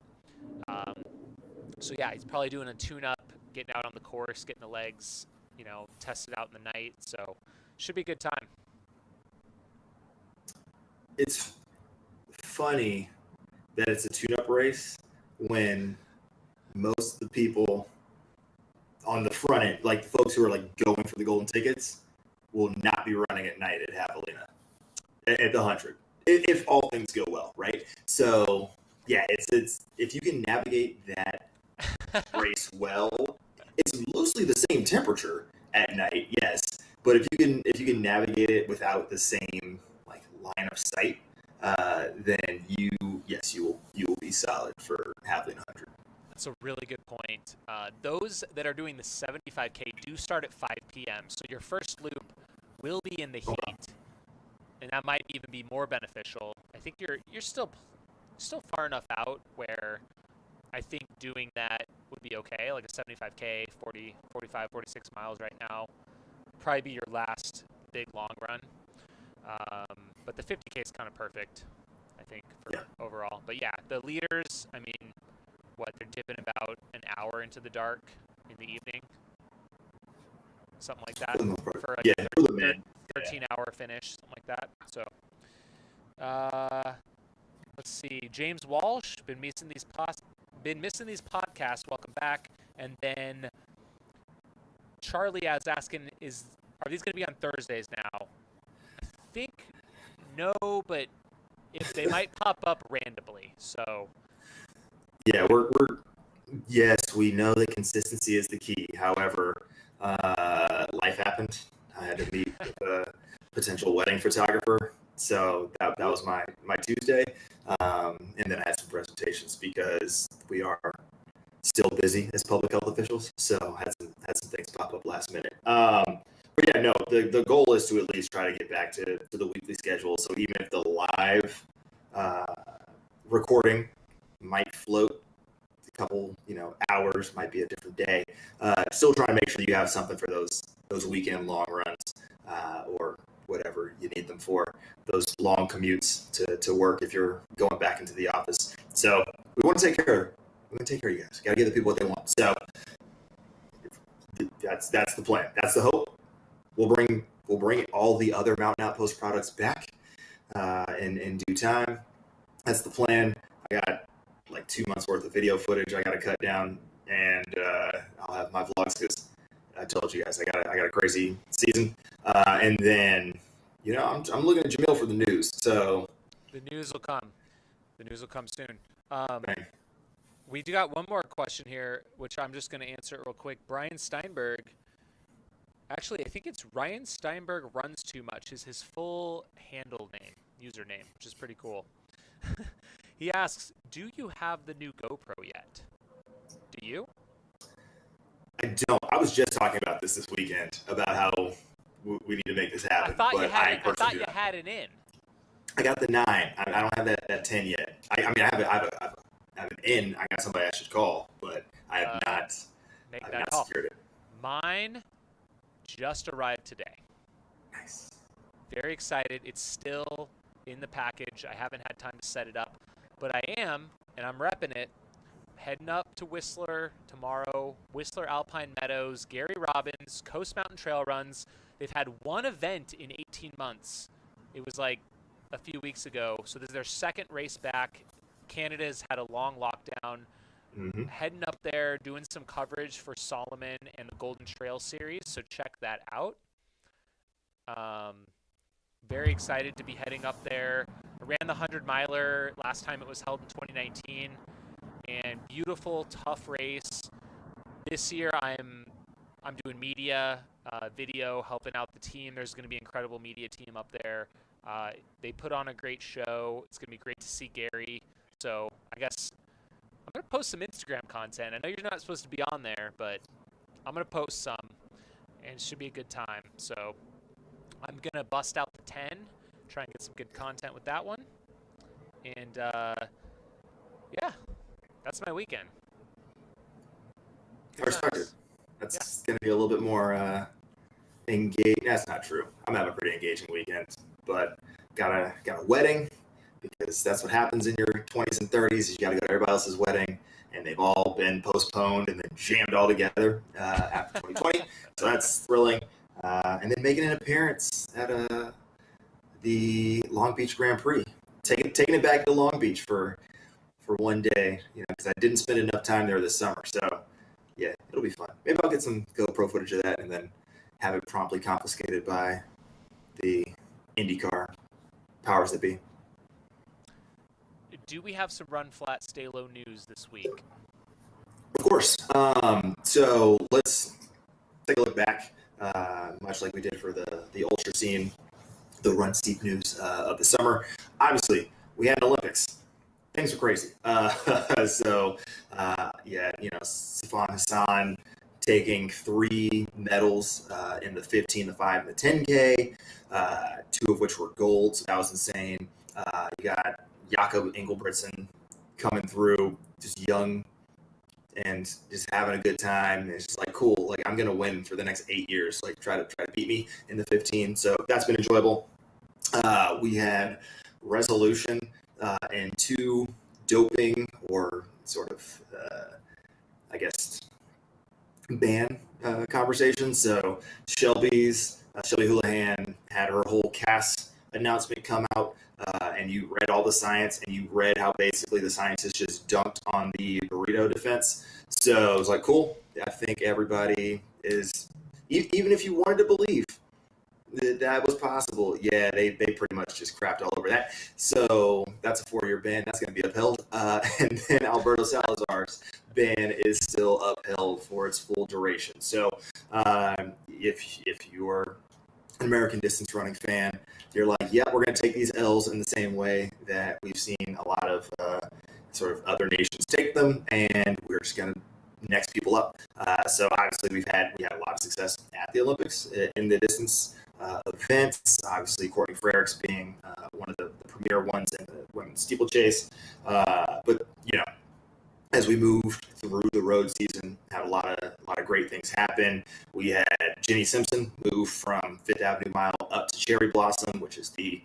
So yeah, he's probably doing a tune-up, getting out on the course, getting the legs, tested out in the night. So should be a good time. It's funny that it's a tune-up race when most of the people on the front end, like the folks who are like going for the golden tickets, will not be running at night at Javelina at the 100 if all things go well, right? So yeah, it's if you can navigate that race well, it's loosely the same temperature at night, yes, but if you can navigate it without the same like line of sight, then you will be solid for Javelina 100. That's a really good point. Those that are doing the 75K do start at 5 p.m. So your first loop will be in the heat, and that might even be more beneficial. I think you're still far enough out where I think doing that would be okay, like a 75K, 40, 45, 46 miles right now. Probably be your last big long run. But the 50K is kind of perfect, I think, for overall. But yeah, the leaders, I mean, they're dipping about an hour into the dark in the evening, something like that, for a 13-hour finish, something like that. So, let's see. James Walsh, been missing these podcasts. Welcome back. And then Charlie is asking, are these going to be on Thursdays now? I think no, but if they might pop up randomly. So. Yeah, yes, we know that consistency is the key. However, life happened. I had to meet with a potential wedding photographer, so that was my Tuesday, and then I had some presentations because we are still busy as public health officials. So had some things pop up last minute. But yeah, no, the goal is to at least try to get back to the weekly schedule. So even if the live recording might float a couple, hours, might be a different day. Still trying to make sure you have something for those weekend long runs, or whatever you need them for, those long commutes to work if you're going back into the office. So we want to take care of you guys. Got to give the people what they want. So that's the plan. That's the hope. We'll bring all the other Mountain Outpost products back in due time. That's the plan. I got like 2 months worth of video footage I got to cut down, and I'll have my vlogs because I told you guys I got a crazy season, and then I'm looking at Jamil for the news. So the news will come. The news will come soon. Okay. We do got one more question here, which I'm just going to answer it real quick. Brian Steinberg Actually, I think it's Ryan Steinberg runs too much is his full handle name, username, which is pretty cool. He asks, "Do you have the new GoPro yet?" Do you? I don't. I was just talking about this weekend about how we need to make this I happen, thought you but had I it. I personally thought do you not. had it in. I got the 9. I don't have that 10 yet. I mean, I have an in. I got somebody I should call, but I have Uh, not. I Make have that not call. secured it. Mine just arrived today. Nice. Very excited. It's still in the package. I haven't had time to set it up, but I am, and I'm repping it. Heading up to Whistler tomorrow. Whistler Alpine Meadows, Gary Robbins, Coast Mountain Trail Runs. They've had one event in 18 months. It was like a few weeks ago. So this is their second race back. Canada's had a long lockdown. Mm-hmm. Heading up there, doing some coverage for Solomon and the Golden Trail Series. So check that out. Um, Very excited to be heading up there. I ran the 100 miler last time it was held in 2019, and beautiful, tough race. This year I'm doing media, video, helping out the team. There's going to be an incredible media team up there. They put on a great show. It's going to be great to see Gary. So I guess I'm going to post some Instagram content. I know you're not supposed to be on there, but I'm going to post some, and it should be a good time. So I'm going to bust out the 10, try and get some good content with that one. And yeah, that's my weekend. I respect it. Yeah. That's going to be a little bit more engaged. That's not true. I'm having a pretty engaging weekend, but got a wedding because that's what happens in your 20s and 30s. Is you got to go to everybody else's wedding, and they've all been postponed and then jammed all together after 2020. So that's thrilling. And then making an appearance at the Long Beach Grand Prix, taking it back to Long Beach for one day, because I didn't spend enough time there this summer. So yeah, it'll be fun. Maybe I'll get some GoPro footage of that and then have it promptly confiscated by the IndyCar powers that be. Do we have some run flat, stay low news this week? Of course. So let's take a look back, much like we did for the ultra scene, the run steep news of the summer. Obviously, we had an Olympics. Things were crazy. Sifan Hassan taking 3 medals in the 15, the 5, and the 10K, 2 of which were gold, so that was insane. You got Jakob Ingebrigtsen coming through, just young and just having a good time. It's just like, cool, like I'm gonna win for the next 8 years, like try to beat me in the 15. So that's been enjoyable. We had resolution and 2 doping or sort of ban conversations. So Shelby Houlihan had her whole CAS announcement come out, and you read all the science, and you read how basically the scientists just dunked on the burrito defense. So it was like, cool. I think everybody is, even if you wanted to believe that was possible, yeah, they pretty much just crapped all over that. So that's a 4-year ban. That's going to be upheld. And then Alberto Salazar's ban is still upheld for its full duration. So if you're an American distance running fan, you're like, yeah, we're going to take these L's in the same way that we've seen a lot of sort of other nations take them, and we're just going to next people up. So obviously we had a lot of success at the Olympics in the distance events. Obviously, Courtney Frerichs being one of the premier ones in the women's steeplechase. But as we moved through the road season, had a lot of great things happen. We had Jenny Simpson move from Fifth Avenue Mile up to Cherry Blossom, which is the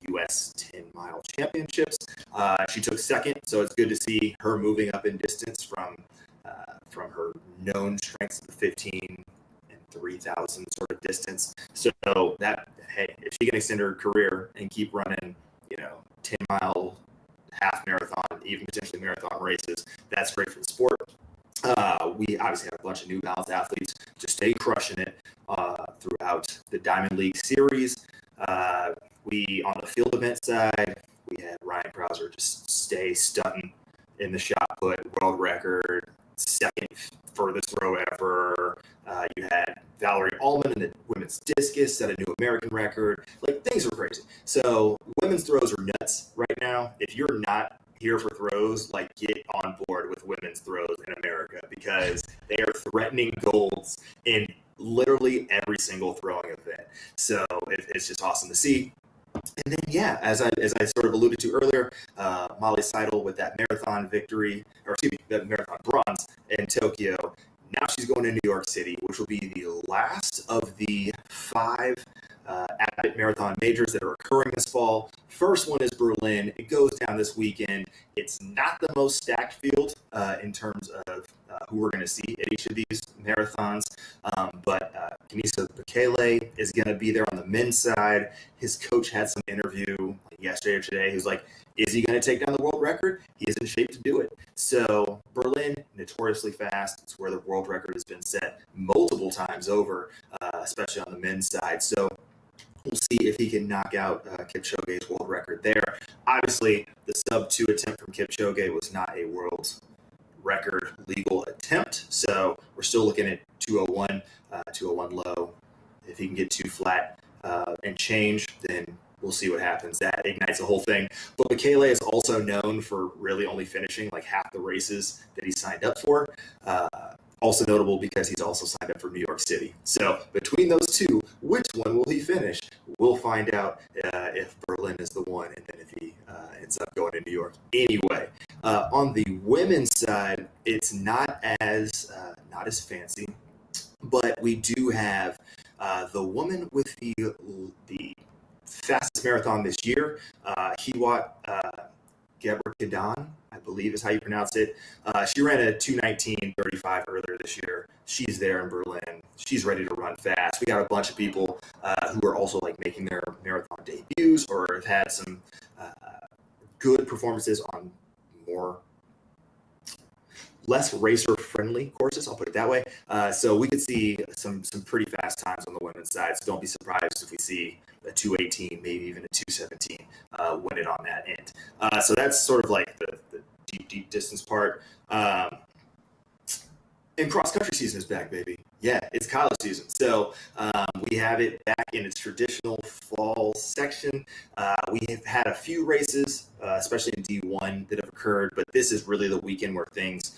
U.S. 10-mile championships. She took second, so it's good to see her moving up in distance from her known strengths of the 15 and 3,000 sort of distance. So that, hey, if she can extend her career and keep running, 10-mile, half marathon, even potentially marathon races, that's great for the sport. We obviously have a bunch of New Balance athletes just stay crushing it throughout the Diamond League series. We, on the field event side, we had Ryan Krauser just stay stunting in the shot put, world record, second furthest throw ever. You had Valerie Allman in the women's discus set a new American record. Like, things are crazy. So women's throws are nuts right now. If you're not here for throws, like, get on board with women's throws in America, because they are threatening golds in literally every single throwing event. So it's just awesome to see. And then, yeah, as I sort of alluded to earlier, Molly Seidel with that marathon victory, or excuse me, that marathon bronze in Tokyo. Now she's going to New York City, which will be the last of the 5 Abbott Marathon majors that are occurring this fall. First one is Berlin. It goes down this weekend. It's not the most stacked field in terms of who we're going to see at each of these marathons, but Kenisa Bekele is going to be there on the men's side. His coach had some interview yesterday or today. He was like, is he going to take down the world record? He is in shape to do it. So Berlin, notoriously fast. It's where the world record has been set multiple times over, especially on the men's side. So we'll see if he can knock out Kipchoge's world record there. Obviously, the sub-2 attempt from Kipchoge was not a world record legal attempt. So we're still looking at 201, 201 low. If he can get 2 flat and change, then we'll see what happens. That ignites the whole thing. But Bekele is also known for really only finishing like half the races that he signed up for. Also notable because he's also signed up for New York City. So between those two, which one will he finish? We'll find out if Berlin is the one, and then if he ends up going to New York. Anyway, on the women's side, it's not as fancy, but we do have the woman with the fastest marathon this year, Hiwat Gebrselassie, I believe is how you pronounce it. She ran a 2:19:35 earlier this year. She's there in Berlin. She's ready to run fast. We got a bunch of people who are also like making their marathon debuts or have had some good performances on less racer-friendly courses, I'll put it that way. So we could see some pretty fast times on the women's side. So don't be surprised if we see a 2:18, maybe even a 2:17 win it on that end. So that's sort of like the deep distance part. And cross-country season is back, baby. Yeah, it's college season. So we have it back in its traditional fall section. We have had a few races, especially in D1, that have occurred, but this is really the weekend where things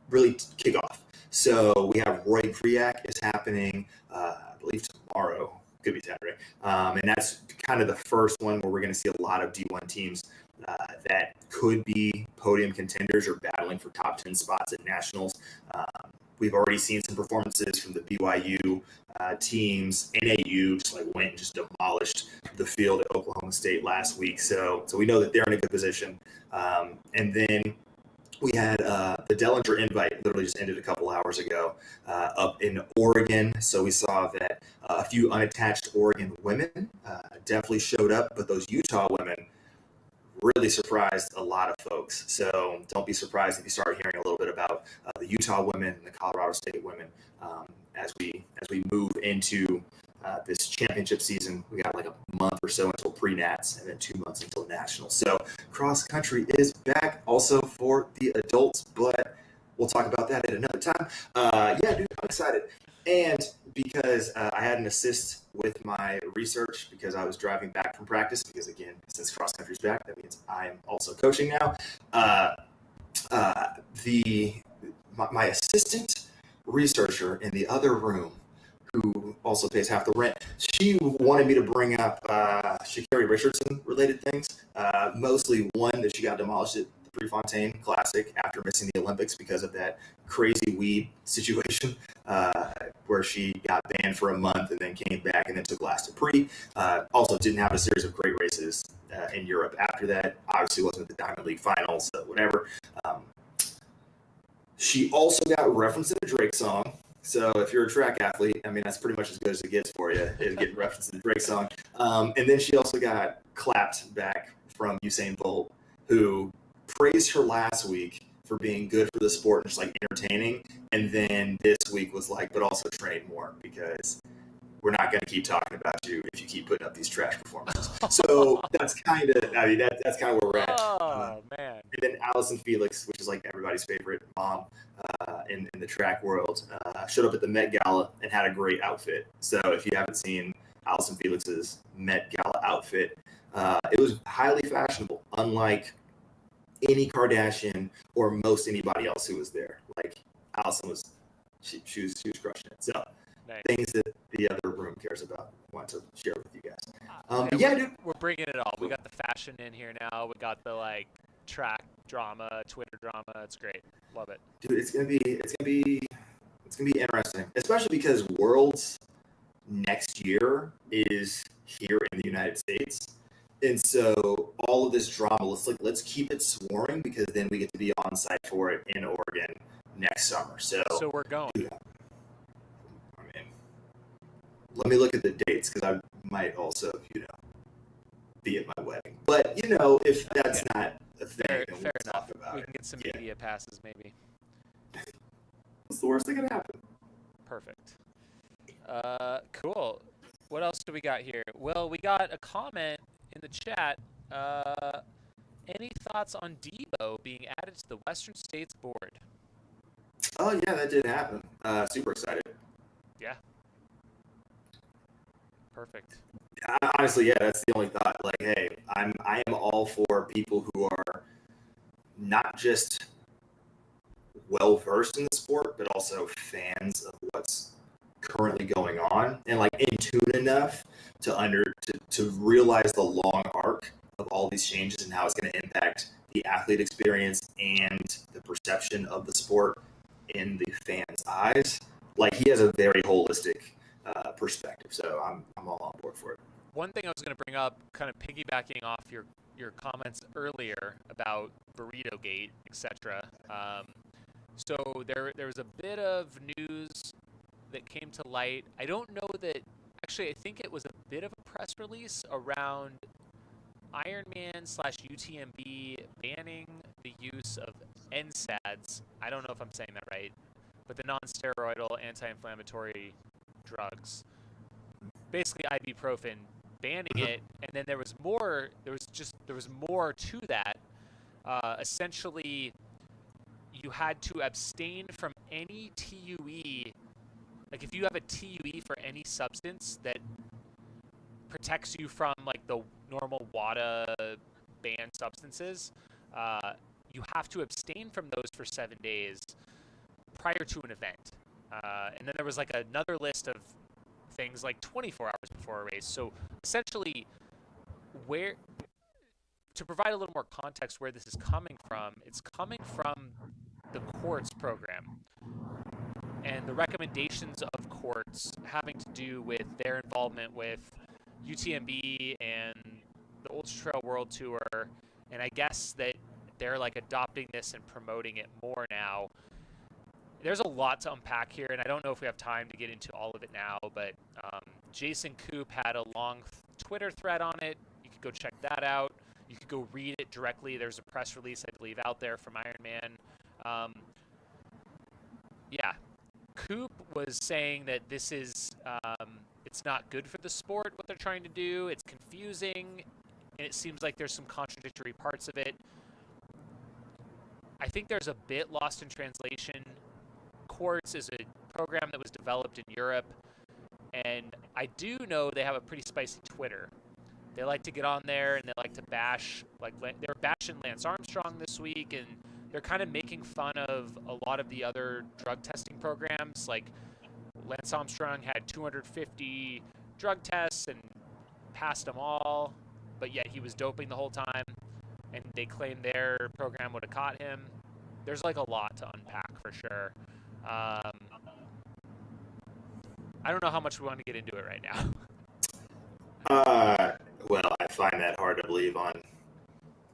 really kick off. So we have Roy Kriak is happening, I believe tomorrow, could be Saturday. And that's kind of the first one where we're going to see a lot of D1 teams that could be podium contenders or battling for top 10 spots at nationals. We've already seen some performances from the BYU teams. NAU just like went and just demolished the field at Oklahoma State last week. So we know that they're in a good position. And then we had the Dellinger Invite literally just ended a couple hours ago up in Oregon. So we saw that a few unattached Oregon women definitely showed up, but those Utah women really surprised a lot of folks. So don't be surprised if you start hearing a little bit about the Utah women and the Colorado State women as we move into this championship season. We got like a month or so until pre-nats and then 2 months until nationals. So cross country is back also for the adults, but we'll talk about that at another time. Yeah, dude, I'm excited. And because I had an assist with my research because I was driving back from practice, because again, since cross country's back, that means I'm also coaching now. My assistant researcher in the other room, who also pays half the rent, she wanted me to bring up Sha'Carri Richardson related things. Mostly one, that she got demolished at the Prefontaine Classic after missing the Olympics because of that crazy weed situation, where she got banned for a month and then came back and then took last at Pre. Also didn't have a series of great races in Europe after that. Obviously wasn't at the Diamond League finals, so whatever. She also got referenced in a Drake song. So if you're a track athlete, I mean, that's pretty much as good as it gets for you, is getting referenced in the Drake song. And then she also got clapped back from Usain Bolt, who praised her last week for being good for the sport and just like entertaining. And then this week was like, but also train more, because we're not going to keep talking about you if you keep putting up these trash performances. So that's kind of, that's kind of where we're at. Oh, man. And then Allison Felix, which is like everybody's favorite mom in the track world, showed up at the Met Gala and had a great outfit. So if you haven't seen Allison Felix's Met Gala outfit, it was highly fashionable, unlike any Kardashian or most anybody else who was there. Like Allison was, she was crushing it. So Nice. things that the other room cares about, want to share with you guys. Dude, we're bringing it all. We got the fashion in here now. We got the like track drama, Twitter drama. It's great. Love it. Dude, it's gonna be interesting, especially because Worlds next year is here in the United States. And so all of this drama, let's keep it soaring, because then we get to be on site for it in Oregon next summer. So we're going. Dude, I mean, let me look at the dates, because I might also, be at my wedding. But if that's not a thing, Fair then we'll enough. talk about We it. can get some media passes, maybe. What's the worst that could happen? Perfect. Cool. What else do we got here? Well, we got a comment in the chat. Any thoughts on Debo being added to the Western States board? Oh yeah, that did happen. Super excited. Yeah. Perfect. Honestly, yeah, that's the only thought. Like, hey, I am all for people who are not just well versed in the sport, but also fans of what's currently going on, and like in tune enough to realize the long arc of all these changes and how it's going to impact the athlete experience and the perception of the sport in the fans' eyes. Like, he has a very holistic perspective, so I'm all on board for it. One thing I was going to bring up, kind of piggybacking off your comments earlier about Burrito Gate, etc. So there was a bit of news that came to light. I don't know that. Actually, I think it was a bit of a press release around Ironman/UTMB banning the use of NSAIDs. I don't know if I'm saying that right, but the non-steroidal anti-inflammatory drugs. Basically, ibuprofen, banning it, and then there was more. There was more to that. Essentially, you had to abstain from any TUE. Like, if you have a TUE for any substance that protects you from like the normal WADA banned substances, you have to abstain from those for 7 days prior to an event. And then there was like another list of things like 24 hours before a race. So essentially, to provide a little more context where this is coming from, it's coming from the courts program. And the recommendations of courts having to do with their involvement with UTMB and the Ultra Trail World Tour, and I guess that they're like adopting this and promoting it more now. There's a lot to unpack here, and I don't know if we have time to get into all of it now, but Jason Koop had a long Twitter thread on it. You could go check that out. You could go read it directly. There's a press release, I believe, out there from Ironman. Yeah. Koop was saying that this is, it's not good for the sport, what they're trying to do. It's confusing, and it seems like there's some contradictory parts of it. I think there's a bit lost in translation. Quartz is a program that was developed in Europe, and I do know they have a pretty spicy Twitter. They like to get on there, and they like to bash, like they were bashing Lance Armstrong this week, and they're kind of making fun of a lot of the other drug testing programs. Like, Lance Armstrong had 250 drug tests and passed them all, but yet he was doping the whole time, and they claim their program would have caught him. There's like a lot to unpack for sure. I don't know how much we want to get into it right now. Well, I find that hard to believe on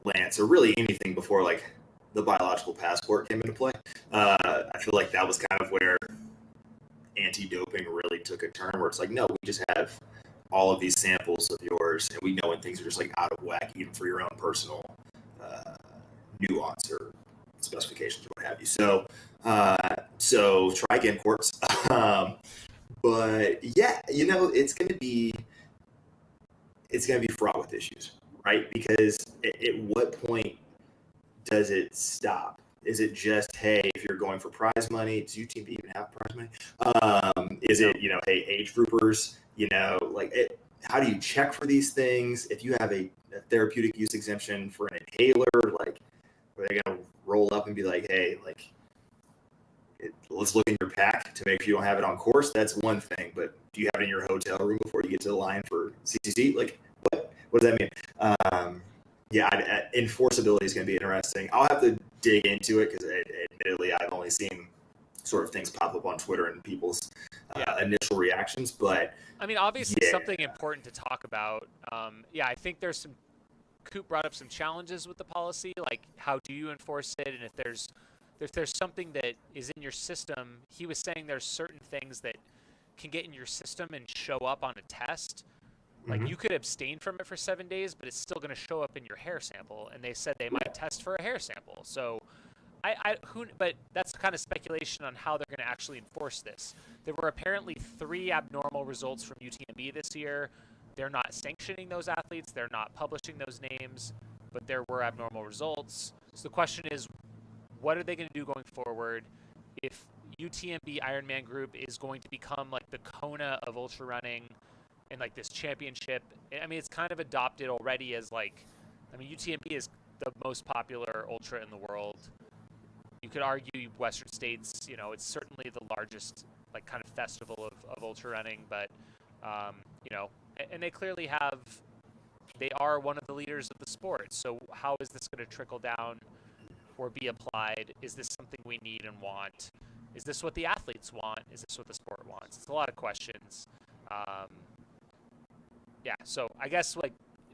Lance, or really anything before like the biological passport came into play. I feel like that was kind of where anti-doping really took a turn, where it's like, no, we just have all of these samples of yours, and we know when things are just like out of whack, even for your own personal nuance or specifications or what have you. So try again, Quartz. But yeah, it's gonna be fraught with issues, right? Because at what point does it stop? Is it just, hey, if you're going for prize money, does UTB even have prize money? Is No. it, hey, age groupers, how do you check for these things? If you have a therapeutic use exemption for an inhaler, like, are they going to roll up and be like, hey, let's look in your pack to make sure you don't have it on course? That's one thing. But do you have it in your hotel room before you get to the line for CCC? Like, what does that mean? Yeah, enforceability is going to be interesting. I'll have to dig into it because, admittedly, I've only seen sort of things pop up on Twitter and people's initial reactions. But I mean, obviously yeah, something important to talk about. Yeah, I think there's some. Coop brought up some challenges with the policy, like how do you enforce it, and if there's something that is in your system. He was saying there's certain things that can get in your system and show up on a test. Like you could abstain from it for 7 days, but it's still going to show up in your hair sample. And they said they might test for a hair sample. So but that's kind of speculation on how they're going to actually enforce this. There were apparently 3 abnormal results from UTMB this year. They're not sanctioning those athletes. They're not publishing those names, but there were abnormal results. So the question is, what are they going to do going forward if UTMB Ironman group is going to become like the Kona of ultra running and like this championship? I mean, it's kind of adopted already as UTMB is the most popular ultra in the world. You could argue Western States, it's certainly the largest like kind of festival of ultra running, but and they are one of the leaders of the sport. So how is this going to trickle down or be applied? Is this something we need and want? Is this what the athletes want? Is this what the sport wants? It's a lot of questions. So I guess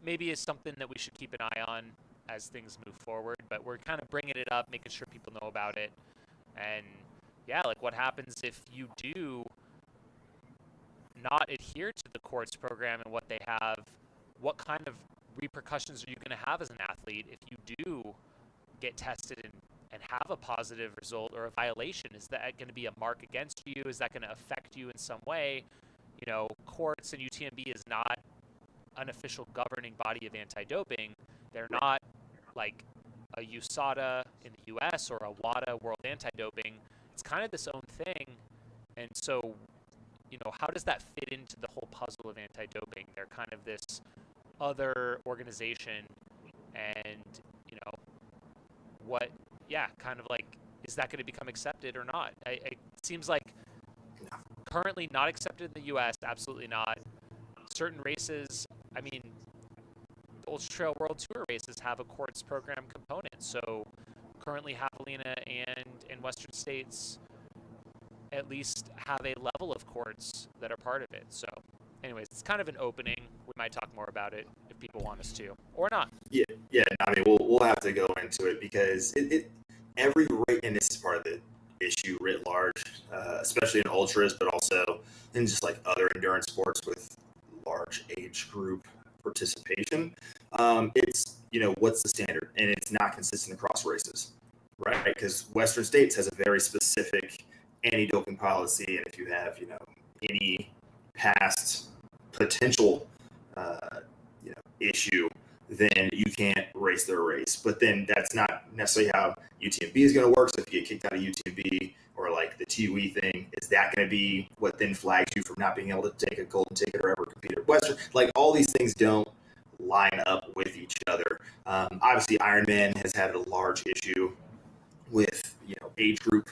maybe it's something that we should keep an eye on as things move forward, but we're kind of bringing it up, making sure people know about it. And what happens if you do not adhere to the courts program and what they have? What kind of repercussions are you going to have as an athlete if you do get tested and have a positive result or a violation? Is that going to be a mark against you? Is that going to affect you in some way? Courts and UTMB is not an official governing body of anti-doping. They're not like a USADA in the U.S. or a WADA, World Anti-Doping. It's kind of this own thing. And so, how does that fit into the whole puzzle of anti-doping? They're kind of this other organization, and, is that going to become accepted or not? It seems like currently not accepted in the U.S., absolutely not. Certain races, the Ultra Trail World Tour races have a courts program component. So currently Javelina and Western States at least have a level of courts that are part of it. So anyways, it's kind of an opening. We might talk more about it if people want us to, or not. Yeah. We'll have to go into it because every rate, and this is part of the issue writ large, especially in ultras, but also in just like other endurance sports with large age group participation. It's what's the standard, and it's not consistent across races, right? Because Western States has a very specific anti-doping policy, and if you have any past potential issue, then you can't race their race. But then that's not necessarily how UTMB is going to work. So if you get kicked out of UTMB or like the TUE thing, is that going to be what then flags you from not being able to take a golden ticket or ever compete at Western? Like all these things don't line up with each other. Obviously, Ironman has had a large issue with age group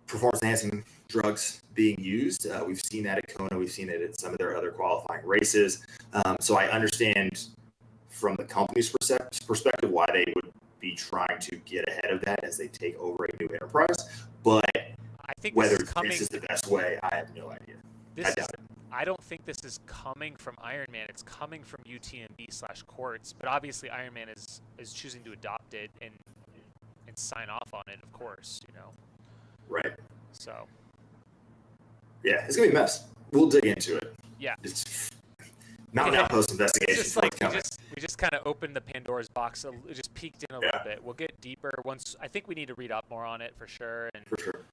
performance enhancing drugs being used. We've seen that at Kona. We've seen it at some of their other qualifying races. So I understand from the company's perspective why they would be trying to get ahead of that as they take over a new enterprise. But I think whether this is the best way, I have no idea. I don't think this is coming from Ironman. It's coming from UTMB/courts. But obviously, Ironman is choosing to adopt it and sign off on it, of course. Right. So. Yeah, it's gonna be a mess. We'll dig into it. Yeah. It's Outpost investigation. We just kind of opened the Pandora's box. It just peeked in a little bit. We'll get deeper once. I think we need to read up more on it for sure. And, for sure.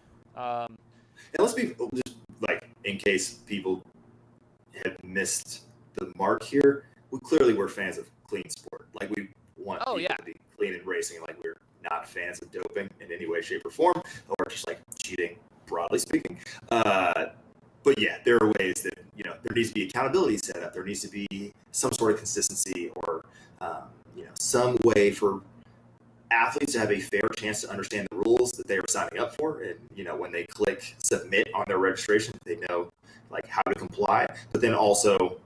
And let's be just like, in case people have missed the mark here, we're fans of clean sport. Like, we want people to be clean in racing. Like, we're not fans of doping in any way, shape, or form, or just like cheating, broadly speaking. But yeah, there are ways that, there needs to be accountability set up. There needs to be some sort of consistency, or some way for athletes to have a fair chance to understand the rules that they are signing up for. And, when they click submit on their registration, they know like how to comply. But then also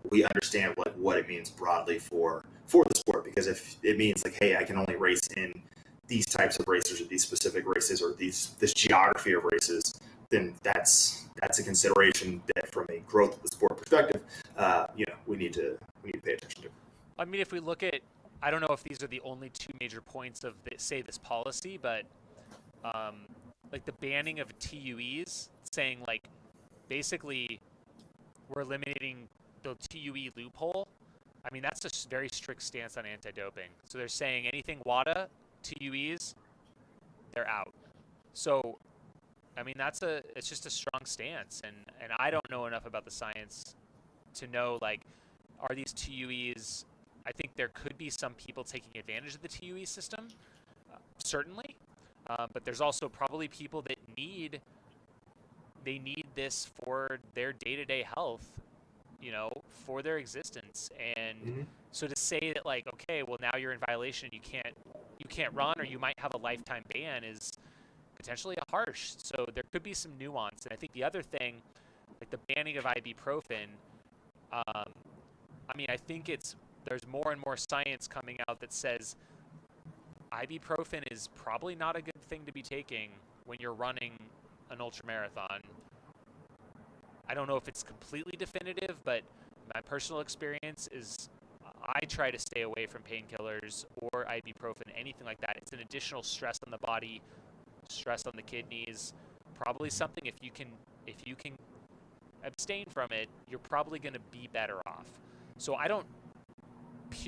we understand like what it means broadly for the sport, because if it means like, hey, I can only race in these types of races, or these specific races, or this geography of races, then that's a consideration that, from a growth of the sport perspective, we need to pay attention to. I mean, if we look at, I don't know if these are the only two major points of this policy, but like the banning of TUEs, saying like basically we're eliminating the TUE loophole. I mean, that's a very strict stance on anti-doping. So they're saying anything WADA, TUEs, they're out. So, I mean, it's just a strong stance, and I don't know enough about the science to know, like, are these TUEs, I think there could be some people taking advantage of the TUE system, certainly, but there's also probably people that need this for their day-to-day health, for their existence. And so to say that, like, okay, well, now you're in violation, you can't run, or you might have a lifetime ban, is potentially harsh. So there could be some nuance. And I think the other thing, like the banning of ibuprofen, I mean, I think there's more and more science coming out that says ibuprofen is probably not a good thing to be taking when you're running an ultramarathon. I don't know if it's completely definitive, but my personal experience is I try to stay away from painkillers or ibuprofen, anything like that. It's an additional stress on the body, stress on the kidneys. Probably something, if you can abstain from it, you're probably going to be better off. So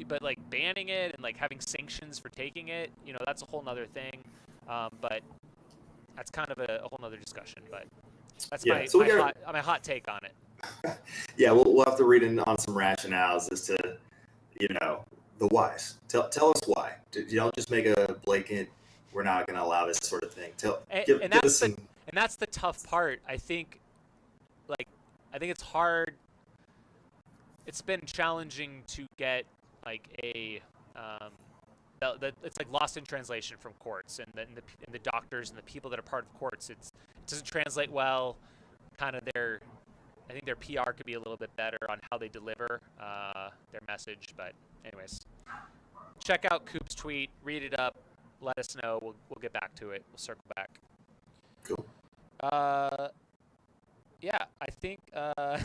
but like banning it and like having sanctions for taking it, that's a whole nother thing. But that's kind of a whole nother discussion. But that's my hot take on it. Yeah, we'll have to read in on some rationales as to, the whys. Tell us why. Don't just make a blanket, we're not going to allow this sort of thing. Give us some. And that's the tough part. I think it's hard. It's been challenging to get like it's like lost in translation from courts, and the doctors and the people that are part of courts. It doesn't translate well. Kind of I think their PR could be a little bit better on how they deliver their message. But anyways, check out Coop's tweet, read it up, let us know. We'll get back to it. We'll circle back. Cool. Yeah, I think I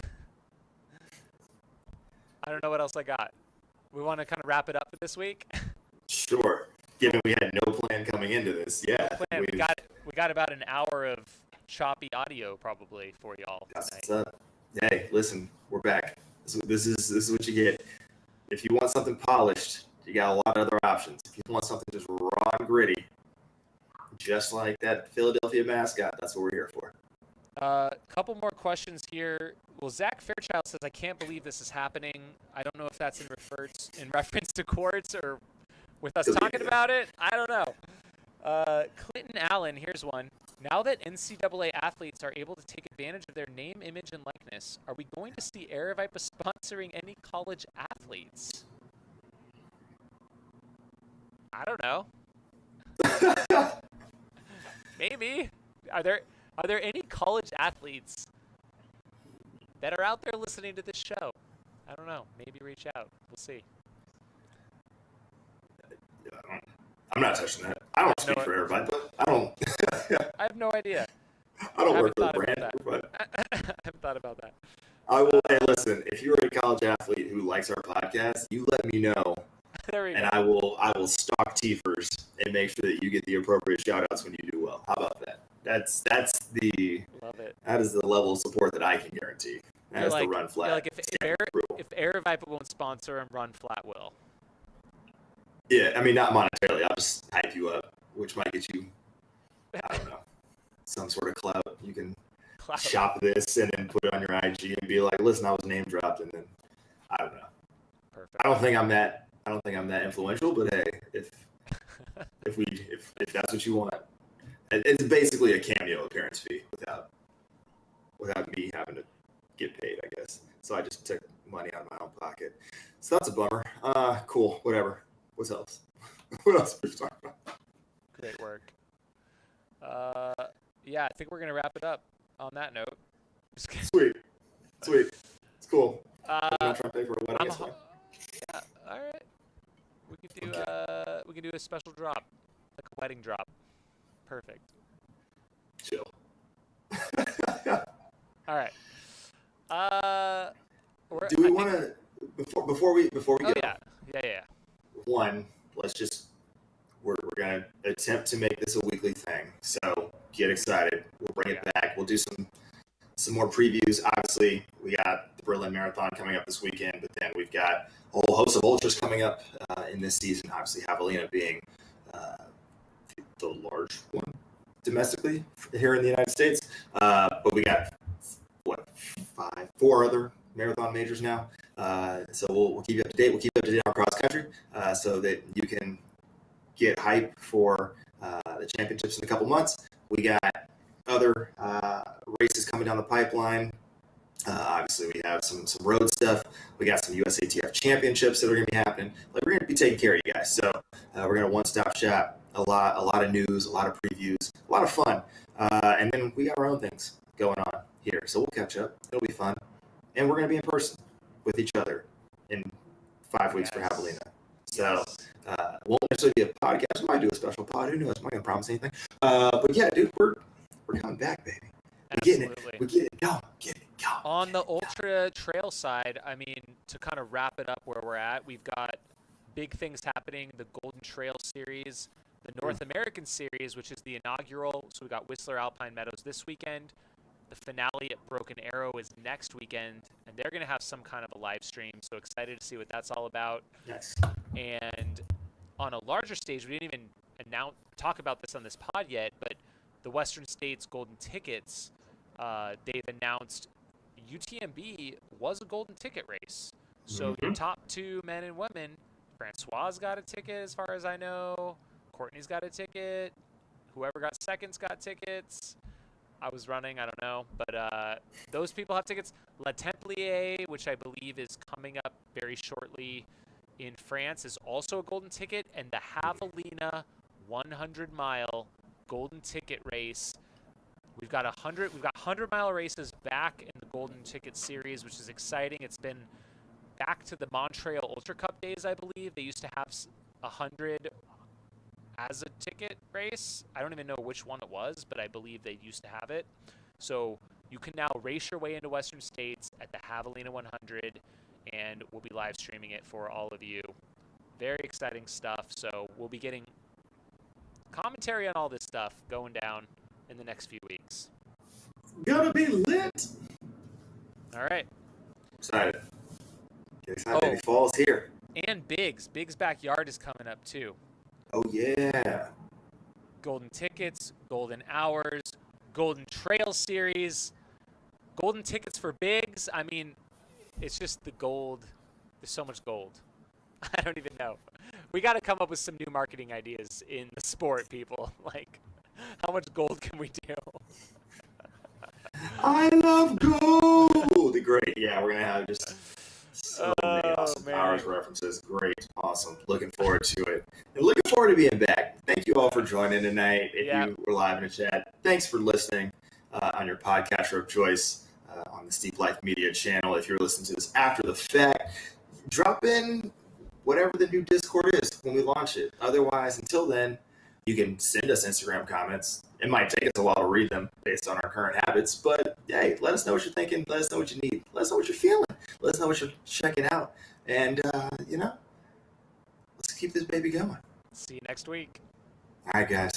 don't know what else I got. We want to kind of wrap it up for this week. Sure. Given we had no plan coming into this, yeah. No plan. We got about an hour of choppy audio probably for y'all. That's what's up. Hey, listen, we're back. This is what you get. If you want something polished, you got a lot of other options. If you want something just raw and gritty, just like that Philadelphia mascot, that's what we're here for. Couple more questions here. Well, Zach Fairchild says, I can't believe this is happening. I don't know if that's in reference to courts or with us talking about it. I don't know. Clinton Allen, here's one. Now that NCAA athletes are able to take advantage of their name, image, and likeness, are we going to see Aravaipa sponsoring any college athletes? I don't know. Maybe. Are there any college athletes that are out there listening to this show? I don't know. Maybe reach out. We'll see. I'm not touching that. I don't speak for everybody, but I don't. I have no idea. I don't work for the brand. I haven't thought about that. I will. Hey, listen. If you're a college athlete who likes our podcast, you let me know. There we go. And I will stalk Teefers and make sure that you get the appropriate shout outs when you do well. How about that? Love it. That is the level of support that I can guarantee. That is the Run Flat. Like if Aravaipa won't sponsor him, Run Flat will. Yeah, I mean, not monetarily. I'll just hype you up, which might get you, I don't know, some sort of clout. You can Clout. shop this and then put it on your IG and be like, listen, I was name dropped, and then I don't know. Perfect. I don't think I'm that influential, but hey, if that's what you want, it's basically a cameo appearance fee without me having to get paid, I guess. So I just took money out of my own pocket. So that's a bummer. Cool, whatever. What else? What else are we talking about? Great work. Yeah, I think we're gonna wrap it up on that note. Just kidding. Sweet. It's cool. Uh, I'm not trying to pay for a wedding. yeah, all right. We can do a special drop, like a wedding drop. Perfect. Chill. All right. Do we want to before we go? Yeah. One, we're gonna attempt to make this a weekly thing. So get excited. We'll bring it back. We'll do some more previews. Obviously, we got the Berlin Marathon coming up this weekend, but then we've got a whole host of ultras coming up in this season. Obviously, Javelina being the large one domestically here in the United States. But we got four other marathon majors now. So we'll keep you up to date. We'll keep you up to date on cross country so that you can get hype for the championships in a couple months. We got other races coming down the pipeline. Obviously, we have some road stuff. We got some USATF championships that are going to be happening. Like, we're going to be taking care of you guys. So we're going to one-stop shop. A lot of news, a lot of previews, a lot of fun. And then we got our own things going on here. So we'll catch up. It'll be fun. And we're going to be in person with each other in 5 weeks for Javelina. So won't necessarily be a podcast. We might do a special pod. Who knows? I'm not going to promise anything. But yeah, dude, we're coming back, baby. We're getting it going. On the ultra trail side, I mean, to kind of wrap it up where we're at, we've got big things happening. The Golden Trail Series, the North American Series, which is the inaugural. So we got Whistler Alpine Meadows this weekend. The finale at Broken Arrow is next weekend, and they're going to have some kind of a live stream. So excited to see what that's all about. Yes. And on a larger stage, we didn't even talk about this on this pod yet, but the Western States Golden Tickets, they've announced UTMB was a golden ticket race. So your top two men and women, Francois's got a ticket as far as I know. Courtney's got a ticket. Whoever got second's got tickets. I was running, I don't know. But those people have tickets. La Templier, which I believe is coming up very shortly in France, is also a golden ticket. And the Javelina 100-mile golden ticket race. We've got 100-mile races back in the Golden Ticket Series, which is exciting. It's been back to the Montreal Ultra Cup days, I believe. They used to have 100 as a ticket race. I don't even know which one it was, but I believe they used to have it. So you can now race your way into Western States at the Javelina 100, and we'll be live streaming it for all of you. Very exciting stuff. So we'll be getting commentary on all this stuff going down in the next few weeks. Gonna be lit. All right. Excited. Get excited, baby. Fall's here. And Big's backyard is coming up too. Oh yeah. Golden tickets, golden hours, Golden Trail Series, golden tickets for Biggs. I mean, it's just the gold. There's so much gold. I don't even know. We got to come up with some new marketing ideas in the sport, people. Like, how much gold can we do? I love gold. Great. Yeah, we're gonna have just so many awesome Powers references. Great. Awesome. Looking forward to it. And looking forward to being back. Thank you all for joining tonight. If you were live in the chat, thanks for listening on your podcaster of choice on the Steep Life Media channel. If you're listening to this after the fact, drop in whatever the new Discord is when we launch it. Otherwise, until then, you can send us Instagram comments. It might take us a while to read them based on our current habits, but hey, let us know what you're thinking. Let us know what you need. Let us know what you're feeling. Let us know what you're checking out. And, let's keep this baby going. See you next week. All right, guys.